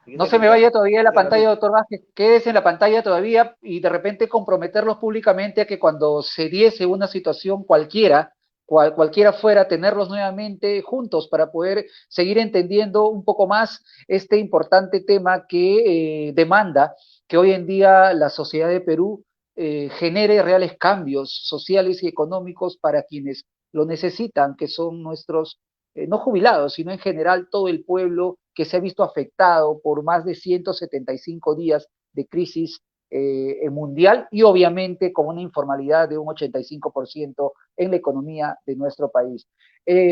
Hay que No seguir se me luchando. vaya todavía de la Esa es la pantalla, lucha. doctor Vázquez. Quédese en la pantalla todavía y de repente comprometerlos públicamente a que cuando se diese una situación cualquiera, cualquiera fuera, tenerlos nuevamente juntos para poder seguir entendiendo un poco más este importante tema que demanda que hoy en día la sociedad de Perú genere reales cambios sociales y económicos para quienes lo necesitan, que son nuestros no jubilados, sino en general todo el pueblo que se ha visto afectado por más de 175 días de crisis mundial y obviamente con una informalidad de un 85% en la economía de nuestro país.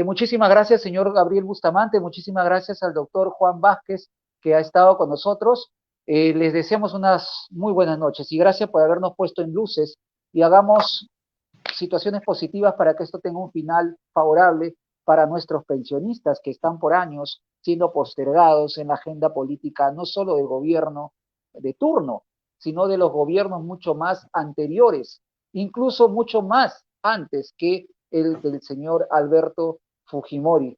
Muchísimas gracias, señor Gabriel Bustamante, muchísimas gracias al doctor Juan Vázquez que ha estado con nosotros. Les deseamos unas muy buenas noches y gracias por habernos puesto en luces y hagamos situaciones positivas para que esto tenga un final favorable para nuestros pensionistas que están por años siendo postergados en la agenda política, no solo del gobierno de turno, sino de los gobiernos mucho más anteriores, incluso mucho más antes que el del señor Alberto Fujimori.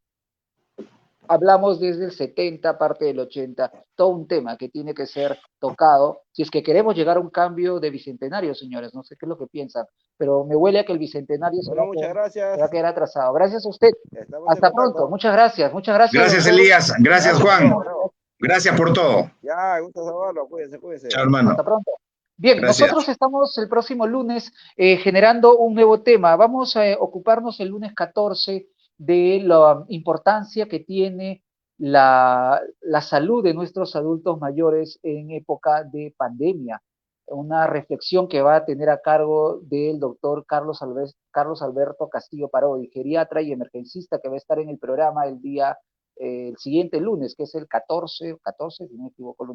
Hablamos desde el 70, parte del 80, todo un tema que tiene que ser tocado si es que queremos llegar a un cambio de bicentenario, señores. No sé qué es lo que piensan, pero me huele a que el bicentenario Bueno, muchas se va a gracias. quedar atrasado. Gracias a usted. Estamos en Hasta pronto. contacto. Muchas gracias, Gracias, doctor. Elías. Gracias, Gracias, Juan. Leo. Gracias por todo. Ya, gusto saludarlo. Cuídense, Chao, cuídense. hermano. Hasta pronto. Bien, nosotros Gracias. estamos el próximo lunes generando un nuevo tema. Vamos a ocuparnos el lunes 14 de la importancia que tiene la salud de nuestros adultos mayores en época de pandemia. Una reflexión que va a tener a cargo del doctor Carlos Alberto Castillo Parodi, geriatra y emergencista que va a estar en el programa el siguiente lunes, que es el 14, si no me equivoco,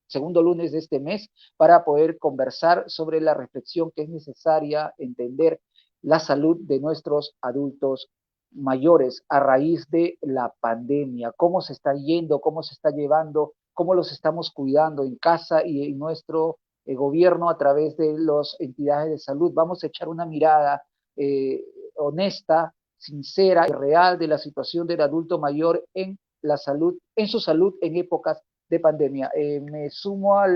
segundo lunes de este mes, para poder conversar sobre la reflexión que es necesaria entender la salud de nuestros adultos mayores a raíz de la pandemia, cómo se está yendo, cómo se está llevando, cómo los estamos cuidando en casa y en nuestro gobierno a través de las entidades de salud. Vamos a echar una mirada eh, honesta, sincera y real de la situación del adulto mayor en la salud, en su salud en épocas de pandemia. Me sumo a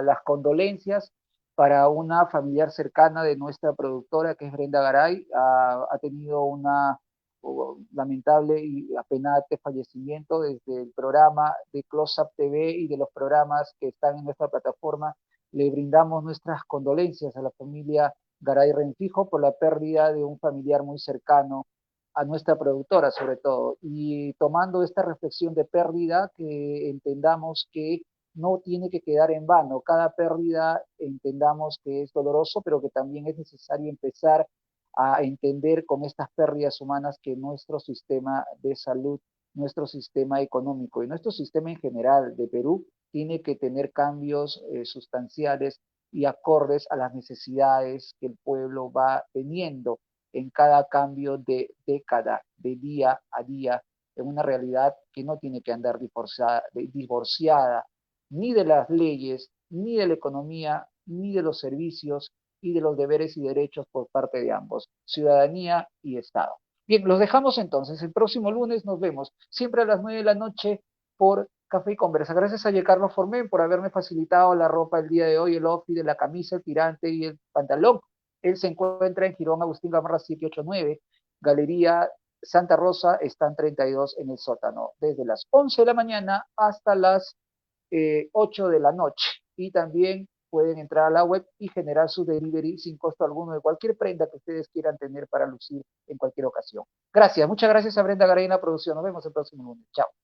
las condolencias para una familiar cercana de nuestra productora, que es Brenda Garay. Ha tenido una lamentable y apenante fallecimiento desde el programa de Close Up TV y de los programas que están en nuestra plataforma. Le brindamos nuestras condolencias a la familia Garay Renfijo por la pérdida de un familiar muy cercano a nuestra productora sobre todo, y tomando esta reflexión de pérdida, que entendamos que no tiene que quedar en vano. Cada pérdida entendamos que es doloroso, pero que también es necesario empezar a entender con estas pérdidas humanas que nuestro sistema de salud, nuestro sistema económico y nuestro sistema en general de Perú tiene que tener cambios sustanciales y acordes a las necesidades que el pueblo va teniendo en cada cambio de década, de día a día, en una realidad que no tiene que andar divorciada ni de las leyes, ni de la economía, ni de los servicios y de los deberes y derechos por parte de ambos, ciudadanía y Estado. Bien, los dejamos entonces. El próximo lunes nos vemos, siempre a las 9 de la noche por Café y Conversa. Gracias a Carlos Formen por haberme facilitado la ropa el día de hoy, el outfit de la camisa, el tirante y el pantalón. Él se encuentra en Girón Agustín Gamarra 789, Galería Santa Rosa, están 32 en el sótano, desde las 11 de la mañana hasta las 8 de la noche. Y también pueden entrar a la web y generar su delivery sin costo alguno de cualquier prenda que ustedes quieran tener para lucir en cualquier ocasión. Gracias, muchas gracias a Brenda Garay en la producción. Nos vemos el próximo lunes. Chao.